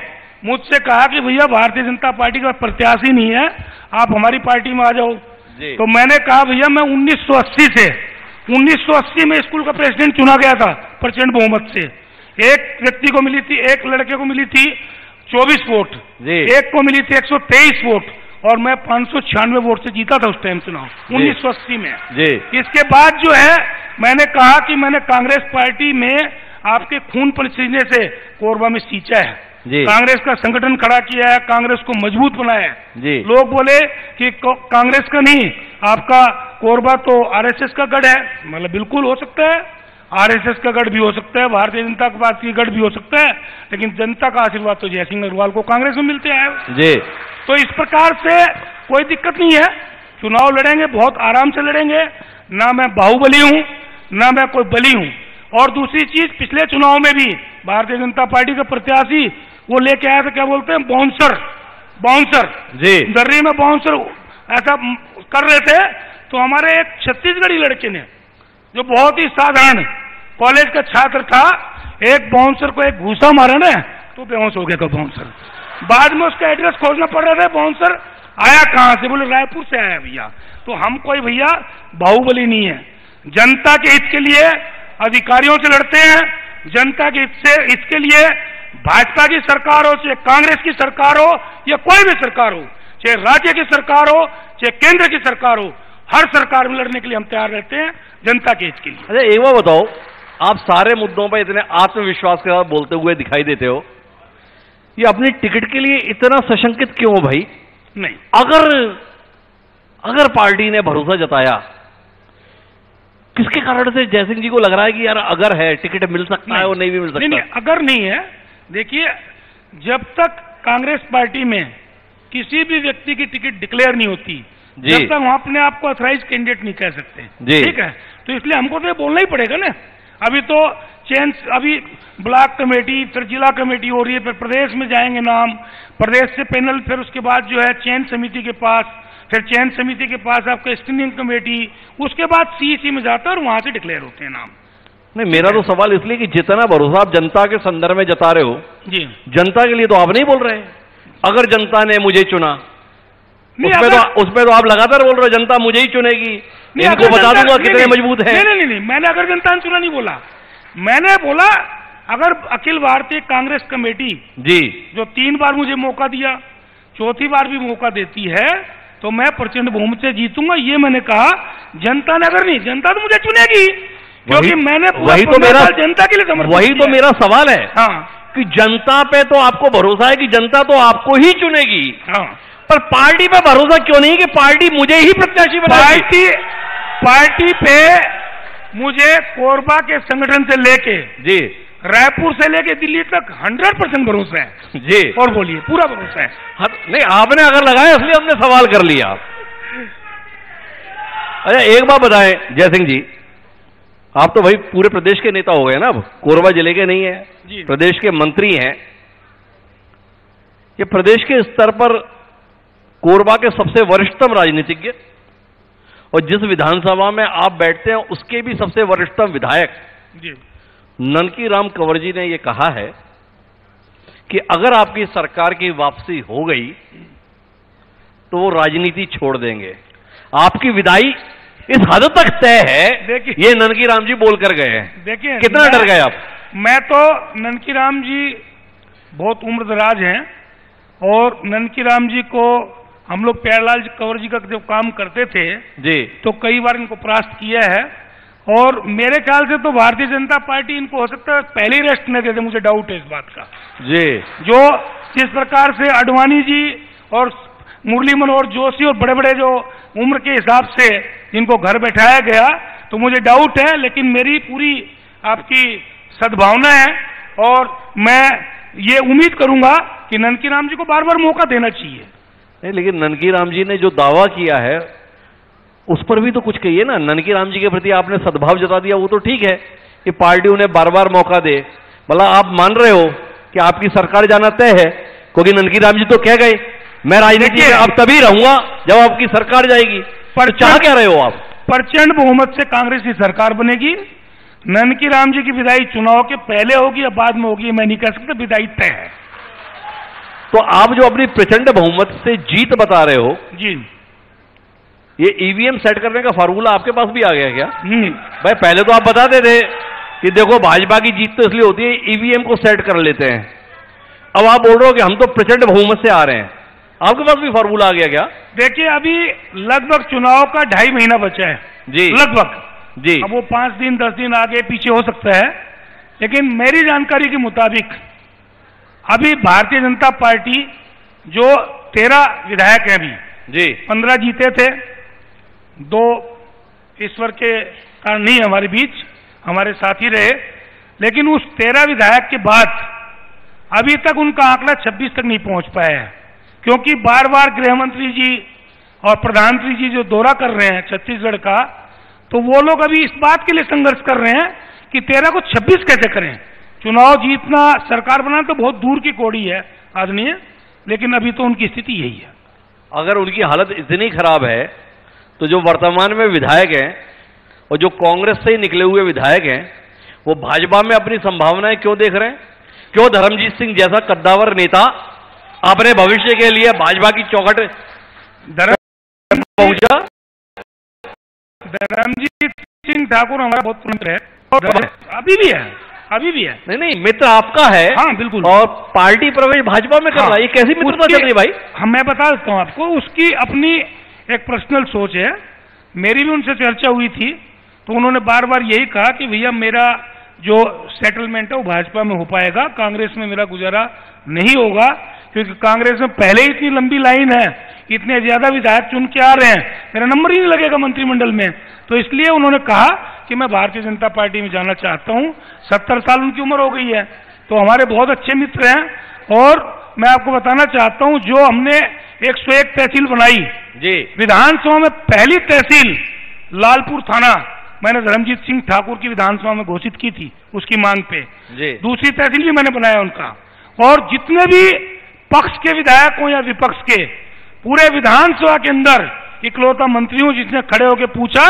मुझसे कहा कि भैया भारतीय जनता पार्टी का प्रत्याशी नहीं है, आप हमारी पार्टी में आ जाओ। तो मैंने कहा भैया मैं 1980 में स्कूल का प्रेसिडेंट चुना गया था प्रचंड बहुमत से। एक व्यक्ति को मिली थी, एक लड़के को मिली थी 24 वोट, एक को मिली थी 123 वोट और मैं 596 वोट से जीता था उस टाइम चुनाव 1980 में जी। इसके बाद जो है मैंने कहा कि मैंने कांग्रेस पार्टी में आपके खून पसीने से कोरबा में सींचा है, कांग्रेस का संगठन खड़ा किया है, कांग्रेस को मजबूत बनाया है। लोग बोले कि कांग्रेस का नहीं, आपका कोरबा तो आरएसएस का गढ़ है, मतलब बिल्कुल हो सकता है, आरएसएस का गढ़ भी हो सकता है, भारतीय जनता पार्टी का गढ़ भी हो सकता है, लेकिन जनता का आशीर्वाद तो जयसिंह अग्रवाल को कांग्रेस में मिलते हैं जी। तो इस प्रकार से कोई दिक्कत नहीं है, चुनाव लड़ेंगे, बहुत आराम से लड़ेंगे, ना मैं बाहुबली हूं ना मैं कोई बली हूं। और दूसरी चीज, पिछले चुनाव में भी भारतीय जनता पार्टी का प्रत्याशी वो लेके आया था, क्या बोलते हैं, बाउंसर जी, दर्री में बाउंसर ऐसा कर रहे थे, तो हमारे एक छत्तीसगढ़ी लड़के ने जो बहुत ही साधारण कॉलेज का छात्र था, एक बाउंसर को एक घूसा मारा ना तो बेहोश हो गया था बाउंसर। बाद में उसका एड्रेस खोजना पड़ रहा था, बाउंसर आया कहां से, बोले रायपुर से आया भैया। तो हम कोई भैया बाहुबली नहीं है, जनता के हित के लिए अधिकारियों से लड़ते हैं, जनता के हित से, इसके लिए भाजपा की सरकार हो, चाहे कांग्रेस की सरकार हो या कोई भी सरकार हो, चाहे राज्य की सरकार हो, चाहे केंद्र की सरकार हो, हर सरकार में लड़ने के लिए हम तैयार रहते हैं जनता के हित के लिए। अच्छा, एक बार बताओ, आप सारे मुद्दों पर इतने आत्मविश्वास के साथ बोलते हुए दिखाई देते हो, ये अपनी टिकट के लिए इतना सशंकित क्यों हो भाई? नहीं, अगर पार्टी ने भरोसा जताया, किसके कारण से जयसिंह जी को लग रहा है कि यार अगर है टिकट मिल सकता है और नहीं भी मिल सकता? नहीं, अगर नहीं है, देखिए जब तक कांग्रेस पार्टी में किसी भी व्यक्ति की टिकट डिक्लेयर नहीं होती, जब तक हम अपने आप को ऑथराइज कैंडिडेट नहीं कह सकते, ठीक है? तो इसलिए हमको तो बोलना ही पड़ेगा ना। अभी तो अभी ब्लॉक कमेटी, फिर जिला कमेटी हो रही है, फिर प्रदेश में जाएंगे नाम, प्रदेश से पैनल, फिर उसके बाद जो है चयन समिति के पास, फिर चयन समिति के पास आपका स्क्रीनिंग कमेटी, उसके बाद सीईसी में जाता है और वहां से डिक्लेयर होते हैं नाम। नहीं, मेरा तो सवाल इसलिए कि जितना भरोसा आप जनता के संदर्भ में जता रहे हो जी, जनता के लिए तो आप नहीं बोल रहे। अगर जनता ने मुझे चुना, उसमें तो आप लगातार बोल रहे हो जनता मुझे ही चुनेगी, इनको बता दूंगा कितने मजबूत है। नहीं, मैंने अगर जनता ने चुना नहीं बोला, मैंने बोला अगर अखिल भारतीय कांग्रेस कमेटी जी जो 3 बार मुझे मौका दिया, चौथी बार भी मौका देती है तो मैं प्रचंड बहुमत से जीतूंगा, ये मैंने कहा। जनता ने अगर नहीं, जनता तो मुझे चुनेगी, क्योंकि मैंने वही तो मेरा जनता के लिए समर्पित, वही तो मेरा सवाल है। हाँ, कि जनता पे तो आपको भरोसा है कि जनता तो आपको ही चुनेगी, हाँ, पर पार्टी पे भरोसा क्यों नहीं कि पार्टी मुझे ही प्रत्याशी बनाएगी? पार्टी पे मुझे कोरबा के संगठन से लेके जी रायपुर से लेके दिल्ली तक 100% भरोसा है जी। और बोलिए, पूरा भरोसा है। नहीं, आपने अगर लगाया इसलिए हमने सवाल कर लिया। अच्छा, एक बात बताएं जयसिंह जी, आप तो भाई पूरे प्रदेश के नेता हो गए ना, अब कोरबा जिले के नहीं है जी, प्रदेश के मंत्री हैं। ये प्रदेश के स्तर पर कोरबा के सबसे वरिष्ठतम राजनीतिज्ञ और जिस विधानसभा में आप बैठते हैं उसके भी सबसे वरिष्ठतम विधायक जी ननकी राम कंवर जी ने यह कहा है कि अगर आपकी सरकार की वापसी हो गई तो वो राजनीति छोड़ देंगे। आपकी विदाई इस हद तक तय है, ये ननकी राम जी बोल कर गए हैं। देखिए कितना डर गए आप? मैं तो ननकी राम जी बहुत उम्रदराज हैं और ननकी राम जी को हम लोग प्यारेलाल कंवर जी का जब काम करते थे जी तो कई बार इनको परास्त किया है और मेरे ख्याल से तो भारतीय जनता पार्टी इनको हो सकता है पहले ही रेस्ट न देते, मुझे डाउट है इस बात का जी। जो जिस प्रकार से अडवाणी जी और मुरली मनोहर जोशी और बड़े बड़े जो उम्र के हिसाब से जिनको घर बैठाया गया, तो मुझे डाउट है, लेकिन मेरी पूरी आपकी सद्भावना है और मैं ये उम्मीद करूंगा कि ननकी राम जी को बार बार मौका देना चाहिए। नहीं, लेकिन ननकी राम जी ने जो दावा किया है उस पर भी तो कुछ कहिए ना। ननकी राम जी के प्रति आपने सद्भाव जता दिया, वो तो ठीक है कि पार्टी उन्हें बार बार मौका दे, मतलब आप मान रहे हो कि आपकी सरकार जाना तय है, क्योंकि ननकी राम जी तो कह गए मैं राजनीति में अब तभी रहूंगा जब आपकी सरकार जाएगी। पर चाह क्या रहे हो आप? प्रचंड बहुमत से कांग्रेस की सरकार बनेगी। ननकी राम जी की विदाई चुनाव के पहले होगी या बाद में होगी मैं नहीं कह सकता, विदाई तय है। तो आप जो अपनी प्रचंड बहुमत से जीत बता रहे हो जी, ये ईवीएम सेट करने का फार्मूला आपके पास भी आ गया क्या? भाई पहले तो आप बताते थे कि देखो भाजपा की जीत तो इसलिए होती है ईवीएम को सेट कर लेते हैं, अब आप बोल रहे हो कि हम तो प्रचंड बहुमत से आ रहे हैं, आपके पास भी फार्मूला आ गया क्या? देखिए अभी लगभग चुनाव का 2.5 महीना बचा है जी, लगभग जी। अब वो 5 दिन 10 दिन आगे पीछे हो सकता है, लेकिन मेरी जानकारी के मुताबिक अभी भारतीय जनता पार्टी जो 13 विधायक हैं अभी जी, 15 जीते थे, 2 ईश्वर के कारण नहीं हमारे बीच, हमारे साथी रहे, लेकिन उस 13 विधायक के बाद अभी तक उनका आंकड़ा 26 तक नहीं पहुंच पाया है, क्योंकि बार बार गृह मंत्री जी और प्रधानमंत्री जी जो दौरा कर रहे हैं छत्तीसगढ़ का, तो वो लोग अभी इस बात के लिए संघर्ष कर रहे हैं कि 13 को 26 कैसे करें। चुनाव जीतना, सरकार बनाना तो बहुत दूर की कौड़ी है आदरणीय, लेकिन अभी तो उनकी स्थिति यही है। अगर उनकी हालत इतनी खराब है तो जो वर्तमान में विधायक हैं और जो कांग्रेस से ही निकले हुए विधायक हैं वो भाजपा में अपनी संभावनाएं क्यों देख रहे हैं? क्यों धर्मजीत सिंह जैसा कद्दावर नेता अपने भविष्य के लिए भाजपा की चौखट पहुंचा? धर्मजीत सिंह ठाकुर हमारा बहुत मित्र है और अभी भी है, अभी भी है। नहीं, मित्र आपका है। हाँ बिल्कुल। और पार्टी प्रवेश भाजपा में कर रहा है, ये कैसी मित्रता चल रही है भाई? मैं बता देता हूँ आपको, उसकी अपनी एक पर्सनल सोच है। मेरी भी उनसे चर्चा हुई थी, तो उन्होंने बार बार यही कहा कि भैया मेरा जो सेटलमेंट है वो भाजपा में हो पाएगा, कांग्रेस में मेरा गुजारा नहीं होगा, क्योंकि कांग्रेस में पहले ही इतनी लंबी लाइन है, इतने ज्यादा विधायक चुन के आ रहे हैं, मेरा नंबर ही नहीं लगेगा मंत्रिमंडल में। तो इसलिए उन्होंने कहा कि मैं भारतीय जनता पार्टी में जाना चाहता हूं। 70 साल उनकी उम्र हो गई है, तो हमारे बहुत अच्छे मित्र हैं। और मैं आपको बताना चाहता हूं, जो हमने 101 तहसील बनाई जी, विधानसभा में पहली तहसील लालपुर थाना मैंने धर्मजीत सिंह ठाकुर की विधानसभा में घोषित की थी उसकी मांग पे जी। दूसरी तहसील भी मैंने बनाया उनका। और जितने भी पक्ष के विधायक हो या विपक्ष के, पूरे विधानसभा के अंदर इकलौता मंत्री हूं जिसने खड़े होकर पूछा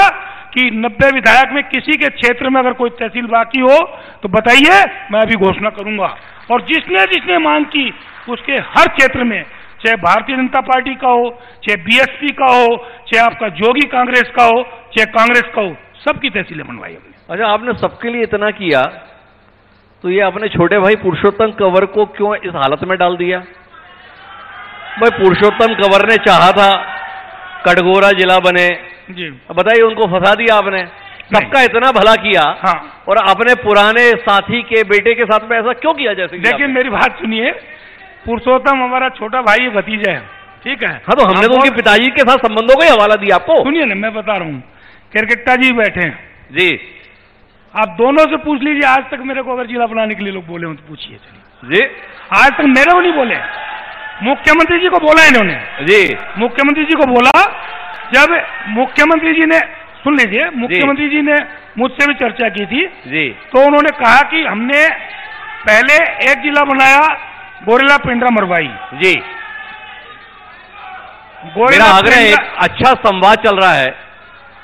कि 90 विधायक में किसी के क्षेत्र में अगर कोई तहसील बाकी हो तो बताइए, मैं अभी घोषणा करूंगा। और जिसने जिसने मांग की उसके हर क्षेत्र में, चाहे भारतीय जनता पार्टी का हो, चाहे बीएसपी का हो, चाहे आपका जोगी कांग्रेस का हो, चाहे कांग्रेस का हो, सबकी तहसीलें बनवाई हमने। अच्छा, आपने सबके लिए इतना किया, तो ये अपने छोटे भाई पुरुषोत्तम कंवर को क्यों इस हालत में डाल दिया? भाई पुरुषोत्तम कंवर ने चाहा था कटघोरा जिला बने जी, बताइए, उनको फंसा दिया आपने। सबका इतना भला किया, हाँ, और अपने पुराने साथी के बेटे के साथ में ऐसा क्यों किया? जैसे देखिए मेरी बात सुनिए, पुरुषोत्तम हमारा छोटा भाई भतीजा है, ठीक है। हाँ, तो हमने तो उनके पिताजी के साथ संबंधों का ही हवाला दिया आपको। सुनिए ना, मैं बता रहा हूँ, केरकेट्टा जी बैठे हैं जी, आप दोनों से पूछ लीजिए, आज तक मेरे को अगर जिला बनाने के लिए लोग बोले हो तो पूछिए। चलिए जी, आज तक मेरे को नहीं बोले, मुख्यमंत्री जी को बोला इन्होंने जी, मुख्यमंत्री जी को बोला। जब मुख्यमंत्री जी ने, सुन लीजिए, मुख्यमंत्री जी ने मुझसे भी चर्चा की थी जी, तो उन्होंने कहा कि हमने पहले एक जिला बनाया गोरेला पेंड्रा मरवाई जी। मेरा आग्रह है, एक अच्छा संवाद चल रहा है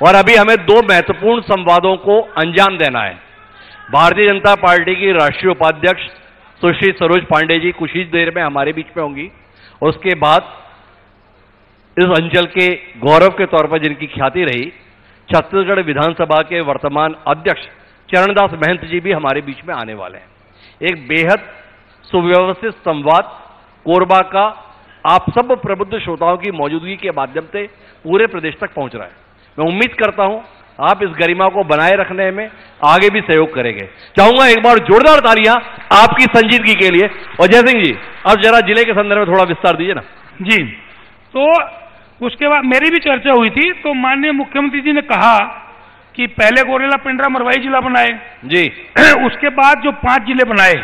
और अभी हमें 2 महत्वपूर्ण संवादों को अंजाम देना है। भारतीय जनता पार्टी की राष्ट्रीय उपाध्यक्ष सुश्री सरोज पांडे जी कुछ ही देर में हमारे बीच में होंगी, और उसके बाद इस अंचल के गौरव के तौर पर जिनकी ख्याति रही, छत्तीसगढ़ विधानसभा के वर्तमान अध्यक्ष चरणदास महंत जी भी हमारे बीच में आने वाले हैं। एक बेहद सुव्यवस्थित संवाद कोरबा का आप सब प्रबुद्ध श्रोताओं की मौजूदगी के माध्यम से पूरे प्रदेश तक पहुंच रहा है। मैं उम्मीद करता हूं आप इस गरिमा को बनाए रखने में आगे भी सहयोग करेंगे। चाहूंगा एक बार जोरदार तालियां आपकी संजीदगी के लिए। और जय सिंह जी, अब जरा जिले के संदर्भ में थोड़ा विस्तार दीजिए ना। जी, तो उसके बाद मेरी भी चर्चा हुई थी, तो माननीय मुख्यमंत्री जी ने कहा कि पहले गोरेला पेंड्रा मरवाई जिला बनाए जी, उसके बाद जो 5 जिले बनाए,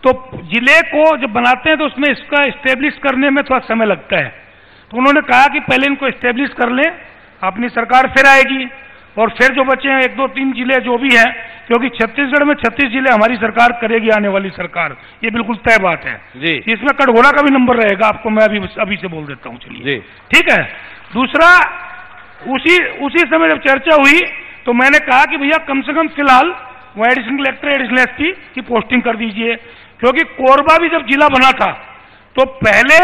तो जिले को जब बनाते हैं तो उसमें इसका एस्टेब्लिश करने में थोड़ा समय लगता है। तो उन्होंने कहा कि पहले इनको एस्टेब्लिश कर लें, अपनी सरकार फिर आएगी, और फिर जो बचे हैं 1, 2, 3 जिले जो भी हैं, क्योंकि छत्तीसगढ़ में 36 जिले हमारी सरकार करेगी, आने वाली सरकार, ये बिल्कुल तय बात है जी। इसमें कटघोरा का भी नंबर रहेगा, आपको मैं अभी से बोल देता हूँ। चलिए ठीक है। दूसरा, उसी समय जब चर्चा हुई तो मैंने कहा कि भैया कम से कम फिलहाल वो एडिशनल कलेक्टर, एडिशनल एसपी की पोस्टिंग कर दीजिए, क्योंकि कोरबा भी जब जिला बना था तो पहले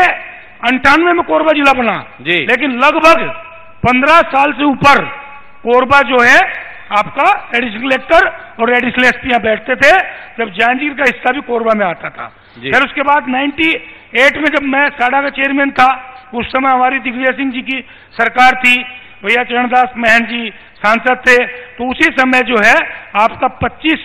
98 में कोरबा जिला बना जी, लेकिन लगभग 15 साल से ऊपर कोरबा जो है आपका एडिशनल कलेक्टर और एडिशनल एसपी बैठते थे, जब जांजगीर का हिस्सा भी कोरबा में आता था। फिर उसके बाद 98 में जब मैं साडा का चेयरमैन था, उस समय हमारी दिग्विजय सिंह जी की सरकार थी, भैया चरणदास महंत जी सांसद थे, तो उसी समय जो है आपका 25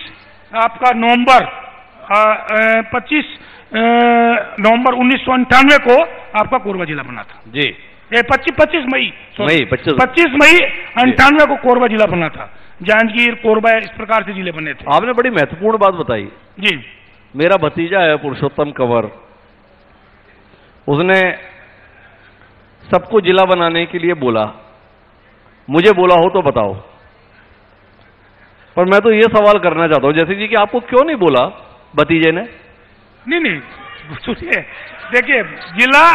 नवंबर 1998 को आपका कोरबा जिला बना था जी। 25 मई 98 को कोरबा जिला बना था। जांजगीर, कोरबा, इस प्रकार से जिले बने थे। आपने बड़ी महत्वपूर्ण बात बताई जी। मेरा भतीजा है पुरुषोत्तम कंवर, उसने सबको जिला बनाने के लिए बोला, मुझे बोला हो तो बताओ। पर मैं तो ये सवाल करना चाहता हूं जैसे जी कि आपको क्यों नहीं बोला भतीजे ने? नहीं, सुनिए, देखिए, जिला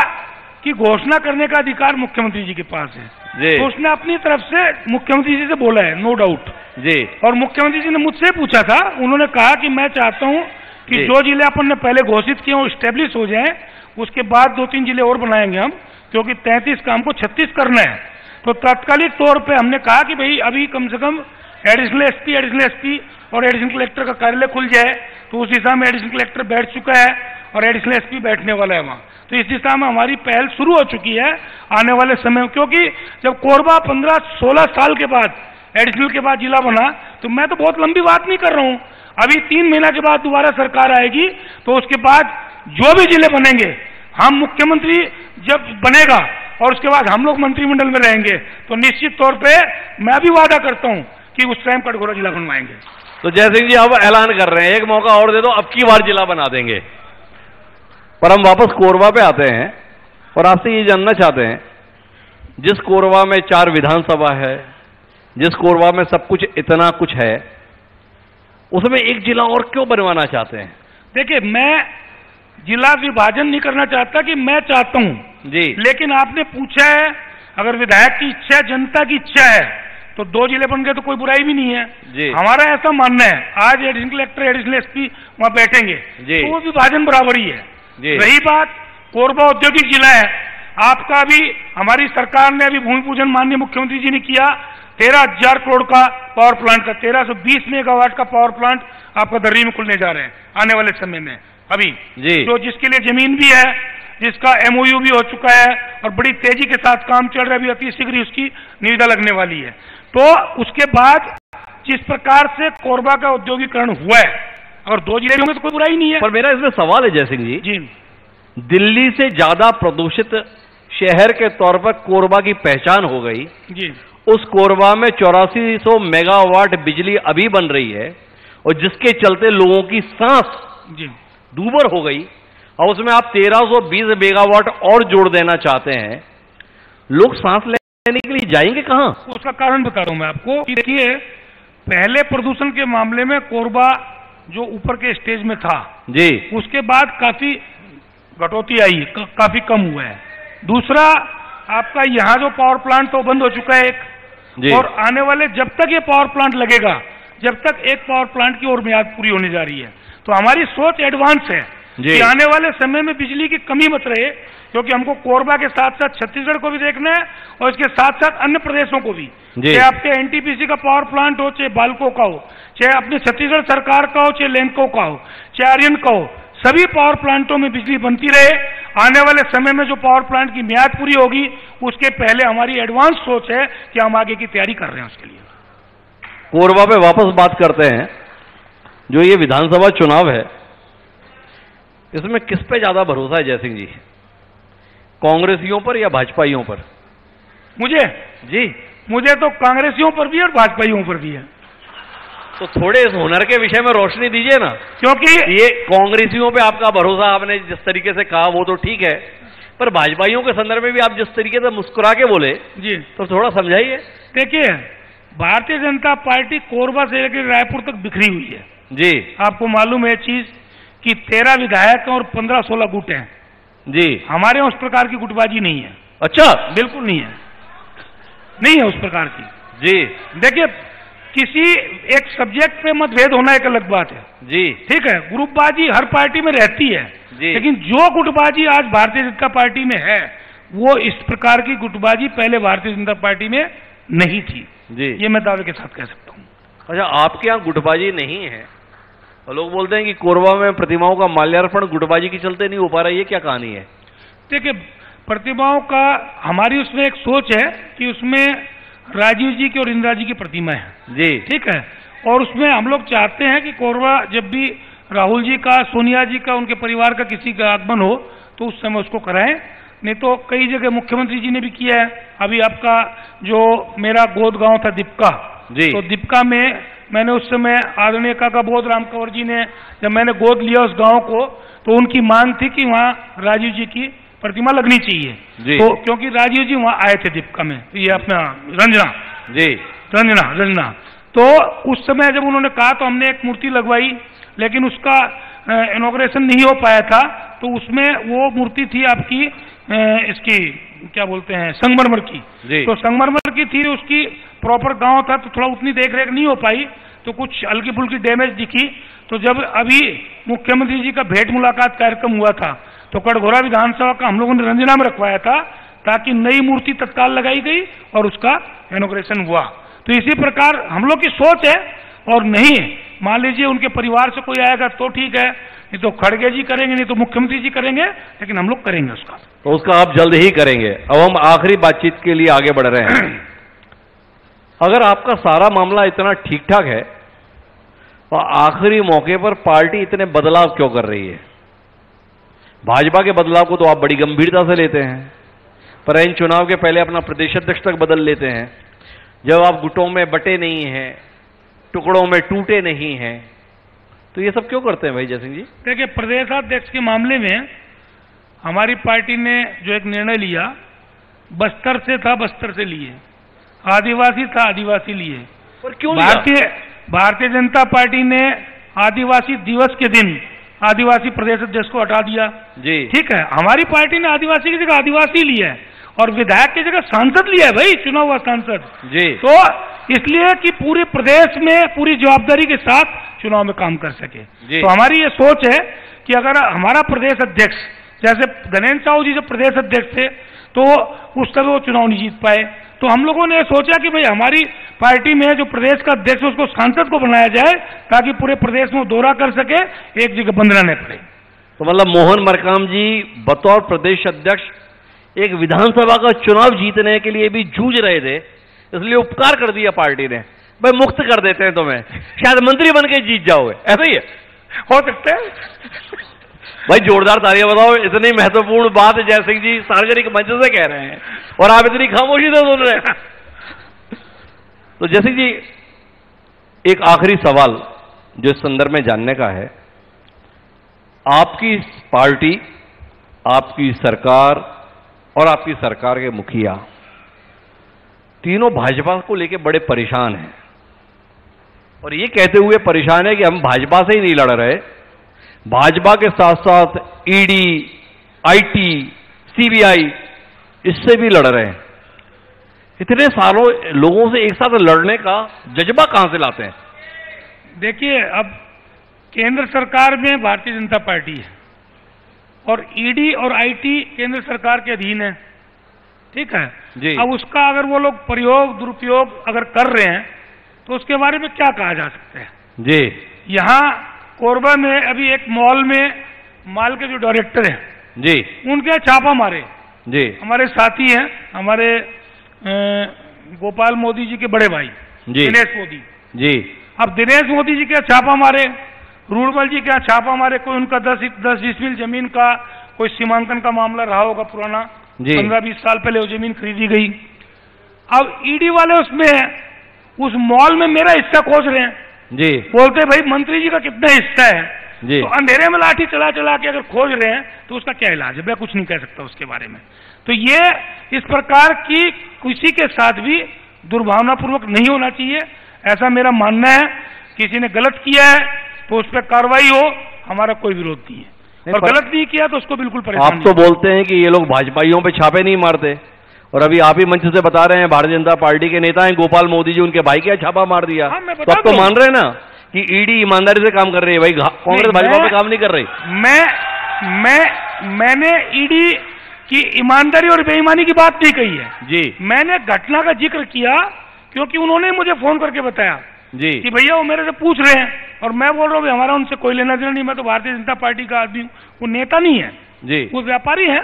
की घोषणा करने का अधिकार मुख्यमंत्री जी के पास है जी। तो उसने अपनी तरफ से मुख्यमंत्री जी से बोला है, नो डाउट जी। और मुख्यमंत्री जी ने मुझसे पूछा था, उन्होंने कहा कि मैं चाहता हूं कि जो जिले अपन ने पहले घोषित किए वो स्टेब्लिश हो जाए, उसके बाद 2-3 जिले और बनाएंगे हम, क्योंकि 33 का हमको 36 करना है। तो तात्कालिक तौर पे हमने कहा कि भाई अभी कम से कम एडिशनल एसपी और एडिशनल कलेक्टर का कार्यालय खुल जाए तो उस दिशा में एडिशनल कलेक्टर बैठ चुका है और एडिशनल एसपी बैठने वाला है वहाँ। तो इस दिशा में हमारी पहल शुरू हो चुकी है आने वाले समय में, क्योंकि जब कोरबा 15-16 साल के बाद एडिशनल के बाद जिला बना, तो मैं तो बहुत लंबी बात नहीं कर रहा हूँ, अभी 3 महीना के बाद दोबारा सरकार आएगी तो उसके बाद जो भी जिले बनेंगे, हम मुख्यमंत्री जब बनेगा और उसके बाद हम लोग मंत्रिमंडल में रहेंगे तो निश्चित तौर पे मैं भी वादा करता हूं कि उस टाइम कटघोरा जिला बनवाएंगे। तो जयसिंह जी अब ऐलान कर रहे हैं, एक मौका और दे दो, अब की बार जिला बना देंगे। पर हम वापस कोरबा पे आते हैं और आपसे ये जानना चाहते हैं, जिस कोरबा में 4 विधानसभा है, जिस कोरबा में सब कुछ इतना कुछ है, उसमें एक जिला और क्यों बनवाना चाहते हैं? देखिए, मैं जिला विभाजन नहीं करना चाहता कि मैं चाहता हूं जी, लेकिन आपने पूछा है, अगर विधायक की इच्छा है, जनता की इच्छा है तो 2 जिले बन गए तो कोई बुराई भी नहीं है जी। हमारा ऐसा मानना है, आज एडिशनल कलेक्टर एडिशनल एसपी वहां बैठेंगे तो वो विभाजन बराबर ही है जी। रही बात कोरबा औद्योगिक जिला है, आपका भी हमारी सरकार ने अभी भूमि पूजन माननीय मुख्यमंत्री जी ने किया, 13,000 करोड़ का पावर प्लांट का, 1320 मेगावाट का पावर प्लांट आपका दर्री में खुलने जा रहे हैं आने वाले समय में अभी जी। जो जिसके लिए जमीन भी है, जिसका एमओयू भी हो चुका है और बड़ी तेजी के साथ काम चल रहा है, अभी अति शीघ्र उसकी निविदा लगने वाली है। तो उसके बाद जिस प्रकार से कोरबा का औद्योगिकरण हुआ है, अगर 2 जिले होंगे तो कोई बुराई नहीं है। पर मेरा इसमें सवाल है जयसिंह जी, दिल्ली से ज्यादा प्रदूषित शहर के तौर पर कोरबा की पहचान हो गई जी। उस कोरबा में 8400 मेगावाट बिजली अभी बन रही है और जिसके चलते लोगों की सांस जी दूभर हो गई, और उसमें आप 1320 मेगावाट और जोड़ देना चाहते हैं, लोग सांस लेने के लिए जाएंगे कहां? उसका कारण बता रहा हूं मैं आपको। देखिए, पहले प्रदूषण के मामले में कोरबा जो ऊपर के स्टेज में था जी, उसके बाद काफी कटौती आई, काफी कम हुआ है। दूसरा, आपका यहां जो पावर प्लांट तो बंद हो चुका है एक, और आने वाले जब तक ये पावर प्लांट लगेगा, जब तक एक पावर प्लांट की और मियाद पूरी होने जा रही है, तो हमारी सोच एडवांस है कि आने वाले समय में बिजली की कमी मत रहे, क्योंकि हमको कोरबा के साथ साथ छत्तीसगढ़ को भी देखना है और इसके साथ साथ अन्य प्रदेशों को भी। चाहे आपके एनटीपीसी का पावर प्लांट हो, चाहे बाल्को का हो, चाहे अपने छत्तीसगढ़ सरकार का हो, चाहे लैंको का हो, चाहे आर्यन का हो, सभी पावर प्लांटों में बिजली बनती रहे। आने वाले समय में जो पावर प्लांट की मियाद पूरी होगी, उसके पहले हमारी एडवांस सोच है कि हम आगे की तैयारी कर रहे हैं उसके लिए। कोरबा पे वापस बात करते हैं, जो ये विधानसभा चुनाव है, इसमें किस पे ज्यादा भरोसा है जयसिंह जी, कांग्रेसियों पर या भाजपाइयों पर? मुझे तो कांग्रेसियों पर भी और भाजपाइयों पर भी है। तो थोड़े इस हुनर के विषय में रोशनी दीजिए ना, क्योंकि ये कांग्रेसियों पे आपका भरोसा, आपने जिस तरीके से कहा वो तो ठीक है, पर भाजपाइयों के संदर्भ में भी आप जिस तरीके से मुस्कुरा के बोले जी, तो थोड़ा समझाइए। देखिए, भारतीय जनता पार्टी कोरबा से लेकर रायपुर तक बिखरी हुई है जी। आपको मालूम है चीज कि 13 विधायक और 15-16 गुट हैं जी। हमारे यहाँ उस प्रकार की गुटबाजी नहीं है। अच्छा, बिल्कुल नहीं है, नहीं है उस प्रकार की जी। देखिए, किसी एक सब्जेक्ट पे मतभेद होना एक अलग बात है जी, ठीक है, ग्रुपबाजी हर पार्टी में रहती है जी, लेकिन जो गुटबाजी आज भारतीय जनता पार्टी में है, वो इस प्रकार की गुटबाजी पहले भारतीय जनता पार्टी में नहीं थी जी, ये मैं दावे के साथ कह सकता हूँ। अच्छा, आपके यहाँ गुटबाजी नहीं है और लोग बोलते हैं कि कोरबा में प्रतिमाओं का माल्यार्पण गुटबाजी के चलते नहीं हो पा रहा, ये क्या कहानी है? देखिए, प्रतिमाओं का हमारी उसमें एक सोच है कि उसमें राजीव जी की और इंदिरा जी की प्रतिमा है जी, ठीक है, और उसमें हम लोग चाहते हैं कि कोरबा जब भी राहुल जी का, सोनिया जी का, उनके परिवार का किसी का आगमन हो तो उस समय उसको कराएं। नहीं तो कई जगह मुख्यमंत्री जी ने भी किया है। अभी आपका जो मेरा गोद गांव था दीपका जी, तो दीपका में मैंने उस समय आदरणीय काका बोध राम कंवर जी ने, जब मैंने गोद लिया उस गांव को, तो उनकी मांग थी कि वहाँ राजीव जी की प्रतिमा लगनी चाहिए, तो क्योंकि राजीव जी वहां आए थे दीपका में, ये अपना रंजना, तो उस समय जब उन्होंने कहा तो हमने एक मूर्ति लगवाई, लेकिन उसका इनॉग्रेशन नहीं हो पाया था, तो उसमें वो मूर्ति थी आपकी इसकी क्या बोलते हैं, संगमरमर की, तो संगमरमर की थी, उसकी प्रॉपर गांव था, तो थोड़ा उतनी देख रेख नहीं हो पाई, तो कुछ हल्की फुल्की डैमेज दिखी। तो जब अभी मुख्यमंत्री जी का भेंट मुलाकात कार्यक्रम हुआ था, तो कटघोरा विधानसभा का हम लोगों ने रंजना में रखवाया था, ताकि नई मूर्ति तत्काल लगाई गई और उसका इनॉग्रेशन हुआ। तो इसी प्रकार हम लोग की सोच है, और नहीं मान लीजिए उनके परिवार से कोई आएगा तो ठीक है, नहीं तो खड़गे जी करेंगे, नहीं तो मुख्यमंत्री जी करेंगे, लेकिन हम लोग करेंगे उसका। तो उसका आप जल्द ही करेंगे। अब हम आखिरी बातचीत के लिए आगे बढ़ रहे हैं। अगर आपका सारा मामला इतना ठीक ठाक है तो आखिरी मौके पर पार्टी इतने बदलाव क्यों कर रही है? भाजपा के बदलाव को तो आप बड़ी गंभीरता से लेते हैं, पर इन चुनाव के पहले अपना प्रदेश अध्यक्ष तक बदल लेते हैं। जब आप गुटों में बटे नहीं हैं, टुकड़ों में टूटे नहीं हैं, तो ये सब क्यों करते हैं भाई जयसिंह जी? देखिए, प्रदेशाध्यक्ष के मामले में हमारी पार्टी ने जो एक निर्णय लिया, बस्तर से था, बस्तर से लिए, आदिवासी था, आदिवासी लिए। पर क्यों भारतीय जनता पार्टी ने आदिवासी दिवस के दिन आदिवासी प्रदेश अध्यक्ष को हटा दिया जी। ठीक है, हमारी पार्टी ने आदिवासी की जगह आदिवासी लिया है और विधायक की जगह सांसद लिया है भाई, चुना हुआ सांसद जी। तो इसलिए कि पूरे प्रदेश में पूरी जवाबदारी के साथ चुनाव में काम कर सके। तो हमारी ये सोच है कि अगर हमारा प्रदेश अध्यक्ष, जैसे गणेश साहू जी जब प्रदेश अध्यक्ष थे तो उस समय वो चुनाव नहीं जीत पाए, तो हम लोगों ने सोचा कि भाई हमारी पार्टी में जो प्रदेश का अध्यक्ष उसको सांसद को बनाया जाए ताकि पूरे प्रदेश में दौरा कर सके, एक जगह बंद रहने पड़े। तो मतलब मोहन मरकाम जी बतौर प्रदेश अध्यक्ष एक विधानसभा का चुनाव जीतने के लिए भी जूझ रहे थे, इसलिए उपकार कर दिया पार्टी ने, भाई मुक्त कर देते हैं तुम्हें, शायद मंत्री बन के जीत जाओगे, ऐसा ही है? हो सकता है। भाई जोरदार तालियां बताओ, इतनी महत्वपूर्ण बात जयसिंह जी सार्वजनिक मंच से कह रहे हैं और आप इतनी खामोशी से सुन रहे हैं। तो जयसिंह जी, एक आखिरी सवाल जो इस संदर्भ में जानने का है, आपकी पार्टी, आपकी सरकार और आपकी सरकार के मुखिया तीनों भाजपा को लेकर बड़े परेशान हैं और ये कहते हुए परेशान है कि हम भाजपा से ही नहीं लड़ रहे, भाजपा के साथ साथ ईडी, आईटी, सीबीआई इससे भी लड़ रहे हैं। इतने सालों लोगों से एक साथ लड़ने का जज्बा कहां से लाते हैं? देखिए, अब केंद्र सरकार में भारतीय जनता पार्टी है और ईडी और आईटी केंद्र सरकार के अधीन है, ठीक है जी। अब उसका अगर वो लोग प्रयोग दुरुपयोग अगर कर रहे हैं तो उसके बारे में क्या कहा जा सकता है जी। यहाँ कोरबा में अभी एक मॉल में माल के जो डायरेक्टर हैं जी, उनके छापा मारे जी। हमारे साथी हैं, हमारे गोपाल मोदी जी के बड़े भाई जी, दिनेश मोदी जी। अब दिनेश मोदी जी के छापा मारे, रूरबल जी के छापा मारे, कोई उनका 10-20 मील जमीन का कोई सीमांकन का मामला रहा होगा पुराना, 15-20 साल पहले वो जमीन खरीदी गई। अब ईडी वाले उसमें उस मॉल में मेरा हिस्सा खोज रहे हैं जी, बोलते भाई मंत्री जी का कितना हिस्सा है जी। तो अंधेरे में लाठी चला चला के अगर खोज रहे हैं तो उसका क्या इलाज है? मैं कुछ नहीं कह सकता उसके बारे में। तो ये इस प्रकार की किसी के साथ भी दुर्भावनापूर्वक नहीं होना चाहिए, ऐसा मेरा मानना है। किसी ने गलत किया है तो उस पर कार्रवाई हो, हमारा कोई विरोध नहीं है, और गलत नहीं किया तो उसको बिल्कुल परेशान। आप तो बोलते हैं कि ये लोग भाजपाइयों पे छापे नहीं मारते, और अभी आप ही मंच से बता रहे हैं भारतीय जनता पार्टी के नेता हैं गोपाल मोदी जी, उनके भाई क्या छापा मार दिया। तो आप तो मान रहे हैं ना कि ईडी ईमानदारी से काम कर रही है, भाई कांग्रेस भाजपा पे काम नहीं कर रही। मैंने ईडी की ईमानदारी और बेईमानी की बात नहीं कही है जी, मैंने घटना का जिक्र किया क्योंकि उन्होंने मुझे फोन करके बताया जी कि भैया वो मेरे से पूछ रहे हैं और मैं बोल रहा हूँ हमारा उनसे कोई लेना देना नहीं, मैं तो भारतीय जनता पार्टी का आदमी हूँ, वो नेता नहीं है जी, वो व्यापारी है।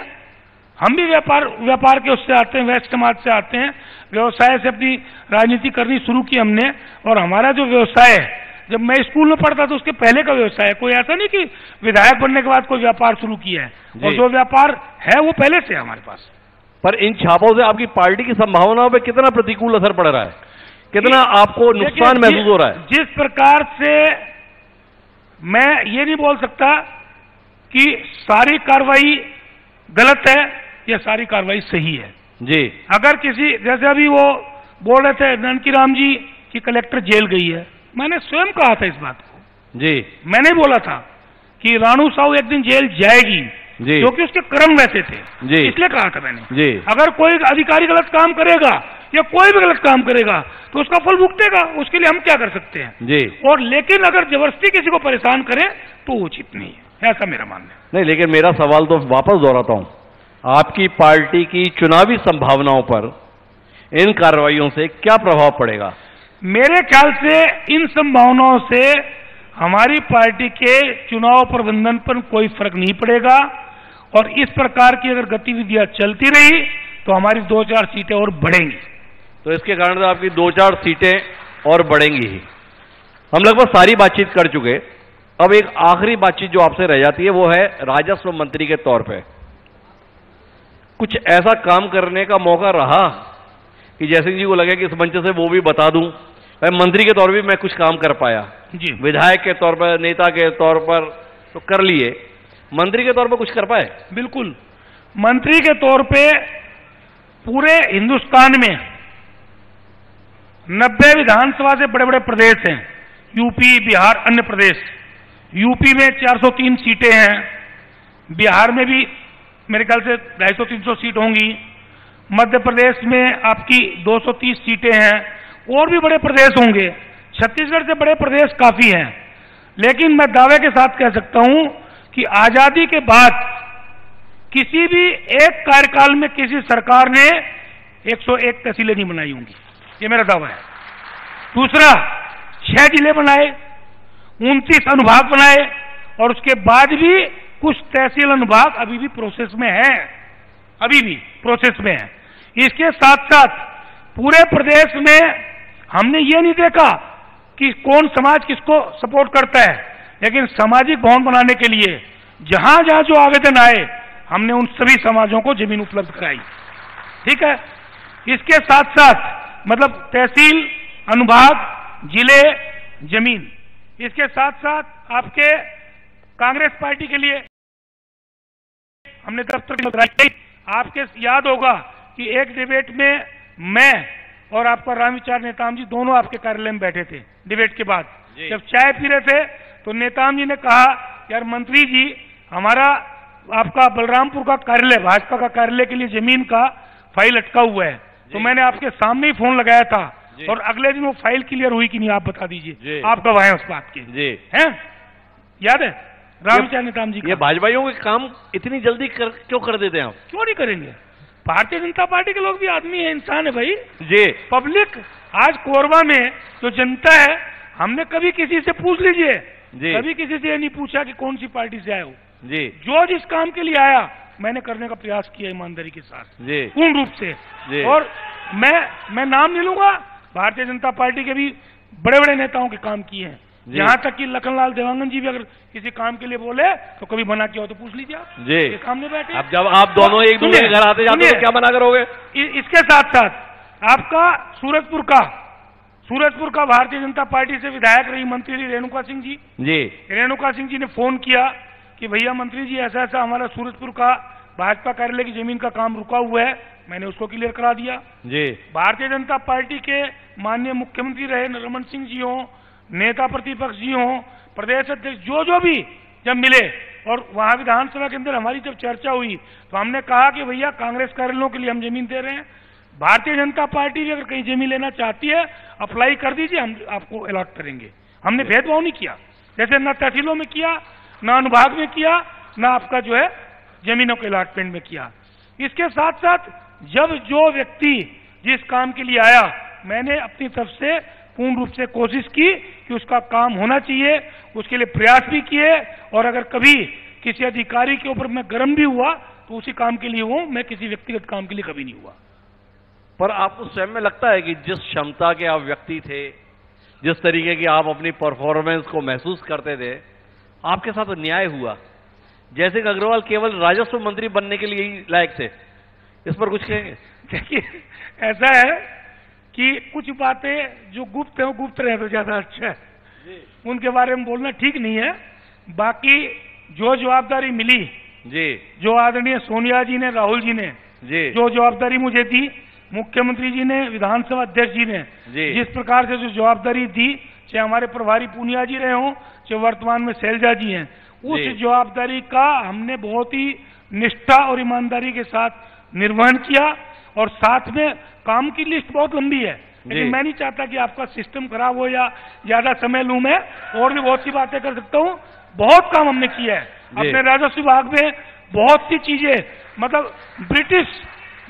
हम भी व्यापार के उससे आते हैं, वैश्य समाज से आते हैं, व्यवसाय से अपनी राजनीति करनी शुरू की हमने। और हमारा जो व्यवसाय है, जब मैं स्कूल में पढ़ता तो उसके पहले का व्यवसाय है, कोई ऐसा नहीं कि विधायक बनने के बाद कोई व्यापार शुरू किया है, और जो व्यापार है वो पहले से है हमारे पास। पर इन छापों से आपकी पार्टी की संभावनाओं पे कितना प्रतिकूल असर पड़ रहा है, कितना आपको नुकसान महसूस हो रहा है? जिस प्रकार से मैं ये नहीं बोल सकता कि सारी कार्रवाई गलत है या सारी कार्रवाई सही है जी। अगर किसी, जैसे अभी वो बोल रहे थे ननकीराम जी की कलेक्टर जेल गई है, मैंने स्वयं कहा था इस बात को जी, मैंने बोला था कि रानू साहू एक दिन जेल जाएगी जी, क्योंकि उसके कर्म वैसे थे जी, इसलिए कहा था मैंने जी। अगर कोई अधिकारी गलत काम करेगा या कोई भी गलत काम करेगा तो उसका फल भुगतेगा, उसके लिए हम क्या कर सकते हैं जी। और लेकिन अगर जबरदस्ती किसी को परेशान करें तो उचित नहीं है, ऐसा मेरा मानना है। नहीं, लेकिन मेरा सवाल तो वापस दोहराता हूं, आपकी पार्टी की चुनावी संभावनाओं पर इन कार्रवाइयों से क्या प्रभाव पड़ेगा? मेरे ख्याल से इन संभावनाओं से हमारी पार्टी के चुनाव प्रबंधन पर कोई फर्क नहीं पड़ेगा और इस प्रकार की अगर गतिविधियां चलती रही तो हमारी 2-4 सीटें और बढ़ेंगी। तो इसके कारण से आपकी 2-4 सीटें और बढ़ेंगी ही। हम लगभग सारी बातचीत कर चुके। अब एक आखिरी बातचीत जो आपसे रह जाती है वो है राजस्व मंत्री के तौर पे कुछ ऐसा काम करने का मौका रहा कि जयसिंह जी को लगे कि इस मंच से वो भी बता दूं, मंत्री के तौर पर भी मैं कुछ काम कर पाया जी। विधायक के तौर पर, नेता के तौर पर तो कर लिए, मंत्री के तौर पर कुछ कर पाए? बिल्कुल, मंत्री के तौर पे पूरे हिंदुस्तान में 90 विधानसभा से बड़े बड़े प्रदेश हैं, यूपी, बिहार, अन्य प्रदेश। यूपी में 403 सीटें हैं, बिहार में भी मेरे ख्याल से 250-300 सीट होंगी, मध्य प्रदेश में आपकी 230 सीटें हैं, और भी बड़े प्रदेश होंगे। छत्तीसगढ़ से बड़े प्रदेश काफी हैं, लेकिन मैं दावे के साथ कह सकता हूं कि आजादी के बाद किसी भी एक कार्यकाल में किसी सरकार ने 101 तहसीलें नहीं बनाई होंगी, ये मेरा दावा है। दूसरा, 6 जिले बनाए, 29 अनुभाग बनाए, और उसके बाद भी कुछ तहसील अनुभाग अभी भी प्रोसेस में है, अभी भी प्रोसेस में है। इसके साथ साथ पूरे प्रदेश में हमने ये नहीं देखा कि कौन समाज किसको सपोर्ट करता है, लेकिन सामाजिक भवन बनाने के लिए जहां जहां जो आवेदन आए हमने उन सभी समाजों को जमीन उपलब्ध कराई। ठीक है, इसके साथ साथ मतलब तहसील, अनुभाग, जिले, जमीन। इसके साथ साथ आपके कांग्रेस पार्टी के लिए हमने दफ्तर, आपके याद होगा कि एक डिबेट में मैं और आपका रामविचार नेताम जी दोनों आपके कार्यालय में बैठे थे। डिबेट के बाद जब चाय पी रहे थे तो नेताम जी ने कहा, यार मंत्री जी, हमारा आपका बलरामपुर का कार्यालय, भाजपा का कार्यालय के लिए जमीन का फाइल अटका हुआ है। तो मैंने आपके सामने ही फोन लगाया था और अगले दिन वो फाइल क्लियर हुई कि नहीं, आप बता दीजिए, आप गवाह हैं उस बात के। हैं, याद है रामविचार नेताम जी? ये भाजपाइयों के काम इतनी जल्दी क्यों कर देते हैं आप? क्यों नहीं करेंगे? भारतीय जनता पार्टी के लोग भी आदमी है, इंसान है भाई जी। पब्लिक आज कोरबा में जो जनता है, हमने कभी किसी से पूछ लीजिए, कभी किसी से ये नहीं पूछा कि कौन सी पार्टी से आए हो जी। जो जिस काम के लिए आया मैंने करने का प्रयास किया ईमानदारी के साथ जी, पूर्ण रूप से जी। और मैं नाम नहीं लूंगा, भारतीय जनता पार्टी के भी बड़े बड़े नेताओं के काम किए हैं, यहाँ तक कि लखनलाल देवांगन जी भी अगर किसी काम के लिए बोले तो कभी मना किया हो तो पूछ लीजिए आप जी, ये सामने बैठे। अब जब आप दोनों एक दूसरे के घर आते जाते हैं तो क्या मना करोगे? इसके साथ साथ आपका सूरजपुर का भारतीय जनता पार्टी से विधायक रही मंत्री रही रेणुका सिंह जी जी, रेणुका सिंह जी ने फोन किया कि भैया मंत्री जी ऐसा ऐसा हमारा सूरजपुर का भाजपा कार्यालय की जमीन का काम रुका हुआ है, मैंने उसको क्लियर करा दिया जी। भारतीय जनता पार्टी के माननीय मुख्यमंत्री रहे रमन सिंह जी हों, नेता प्रतिपक्ष जी हों, प्रदेश अध्यक्ष, जो भी जब मिले और वहां विधानसभा के अंदर हमारी जब चर्चा हुई तो हमने कहा कि भैया कांग्रेस कार्यालयों के लिए हम जमीन दे रहे हैं, भारतीय जनता पार्टी भी अगर कहीं जमीन लेना चाहती है अप्लाई कर दीजिए, हम आपको अलॉट करेंगे। हमने भेदभाव नहीं किया, जैसे न तहसीलों में किया, न अनुभाग में किया, न आपका जो है जमीनों के अलॉटमेंट में किया। इसके साथ साथ जब जो व्यक्ति जिस काम के लिए आया, मैंने अपनी तरफ से पूर्ण रूप से कोशिश की कि उसका काम होना चाहिए, उसके लिए प्रयास भी किए, और अगर कभी किसी अधिकारी के ऊपर मैं गर्म भी हुआ तो उसी काम के लिए हूं, मैं किसी व्यक्तिगत काम के लिए कभी नहीं हुआ। पर आपको स्वयं में लगता है कि जिस क्षमता के आप व्यक्ति थे, जिस तरीके की आप अपनी परफॉर्मेंस को महसूस करते थे, आपके साथ अन्याय हुआ? जैसे कि अग्रवाल केवल राजस्व मंत्री बनने के लिए ही लायक थे, इस पर कुछ कहेंगे? देखिए, ऐसा है कि कुछ बातें जो गुप्त है वो गुप्त रहे तो ज्यादा अच्छा है, उनके बारे में बोलना ठीक नहीं है। बाकी जो जवाबदारी मिली जी, जो आदरणीय सोनिया जी ने, राहुल जी ने जी, जो जवाबदारी मुझे दी, मुख्यमंत्री जी ने, विधानसभा अध्यक्ष जी ने जिस प्रकार से जो जवाबदारी दी, चाहे हमारे प्रभारी पूनिया जी रहे हों, चाहे वर्तमान में शैलजा जी हैं, उस जवाबदारी का हमने बहुत ही निष्ठा और ईमानदारी के साथ निर्वहन किया। और साथ में काम की लिस्ट बहुत लंबी है, लेकिन मैं नहीं चाहता कि आपका सिस्टम खराब हो या ज्यादा समय लूं मैं, और भी बहुत सी बातें कर सकता हूं। बहुत काम हमने किया है अपने राजस्व विभाग में, बहुत सी चीजें, मतलब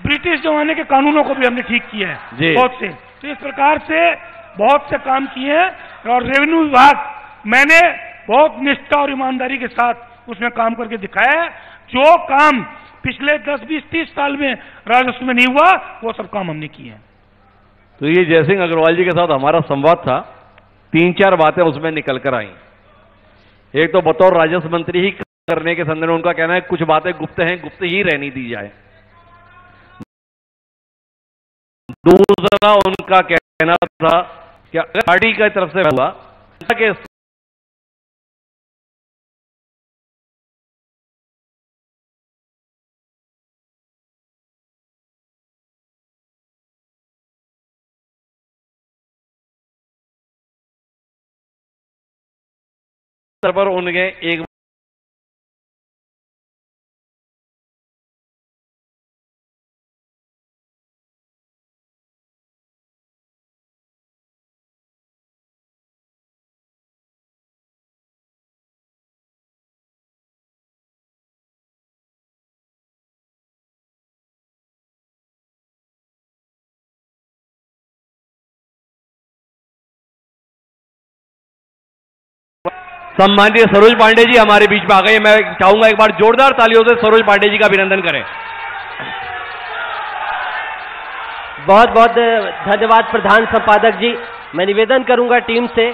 ब्रिटिश जमाने के कानूनों को भी हमने ठीक किया है बहुत से। तो इस प्रकार से बहुत से काम किए हैं और रेवेन्यू विभाग मैंने बहुत निष्ठा और ईमानदारी के साथ उसमें काम करके दिखाया है। जो काम पिछले 10, 20, 30 साल में राजस्व में नहीं हुआ वो सब काम हमने किए हैं। तो ये जयसिंह अग्रवाल जी के साथ हमारा संवाद था, 3-4 बातें उसमें निकल कर आई। एक तो बतौर राजस्व मंत्री ही करने के संदर्भ में उनका कहना है कुछ बातें गुप्त हैं, गुप्त ही रहनी दी जाए। दूसरा उनका कहना था कि अगर पार्टी की तरफ से हुआ कि पर उनके एक सम्माननीय सरोज पांडे जी हमारे बीच में आ गए। मैं चाहूंगा एक बार जोरदार तालियों से सरोज पांडे जी का अभिनंदन करें। बहुत बहुत धन्यवाद प्रधान संपादक जी। मैं निवेदन करूंगा टीम से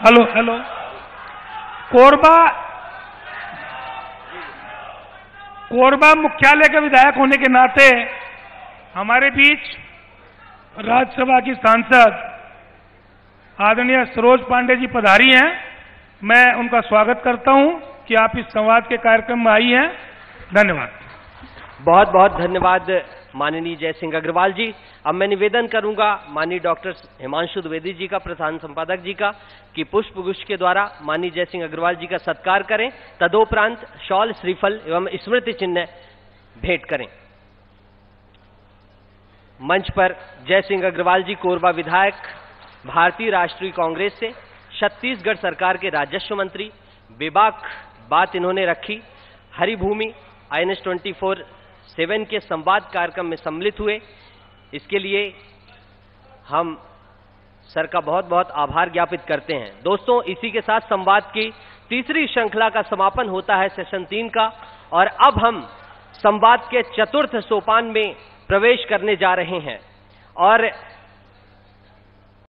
हेलो कोरबा मुख्यालय के विधायक होने के नाते हमारे बीच राज्यसभा की सांसद आदरणीय सरोज पांडे जी पधारी हैं। मैं उनका स्वागत करता हूं कि आप इस संवाद के कार्यक्रम में आई हैं। धन्यवाद। बहुत बहुत धन्यवाद माननीय जयसिंह अग्रवाल जी। अब मैं निवेदन करूंगा माननीय डॉक्टर हिमांशु द्विवेदी जी का, प्रधान संपादक जी का, कि पुष्प गुच्छ के द्वारा माननीय जयसिंह अग्रवाल जी का सत्कार करें। तदोपरांत शॉल, श्रीफल एवं स्मृति चिन्ह भेंट करें। मंच पर जयसिंह अग्रवाल जी, कोरबा विधायक, भारतीय राष्ट्रीय कांग्रेस से, छत्तीसगढ़ सरकार के राजस्व मंत्री। बेबाक बात इन्होंने रखी। हरिभूमि INS 24/7 के संवाद कार्यक्रम में सम्मिलित हुए। इसके लिए हम सर का बहुत बहुत आभार ज्ञापित करते हैं। दोस्तों, इसी के साथ संवाद की तीसरी श्रृंखला का समापन होता है सेशन 3 का, और अब हम संवाद के चतुर्थ सोपान में प्रवेश करने जा रहे हैं। और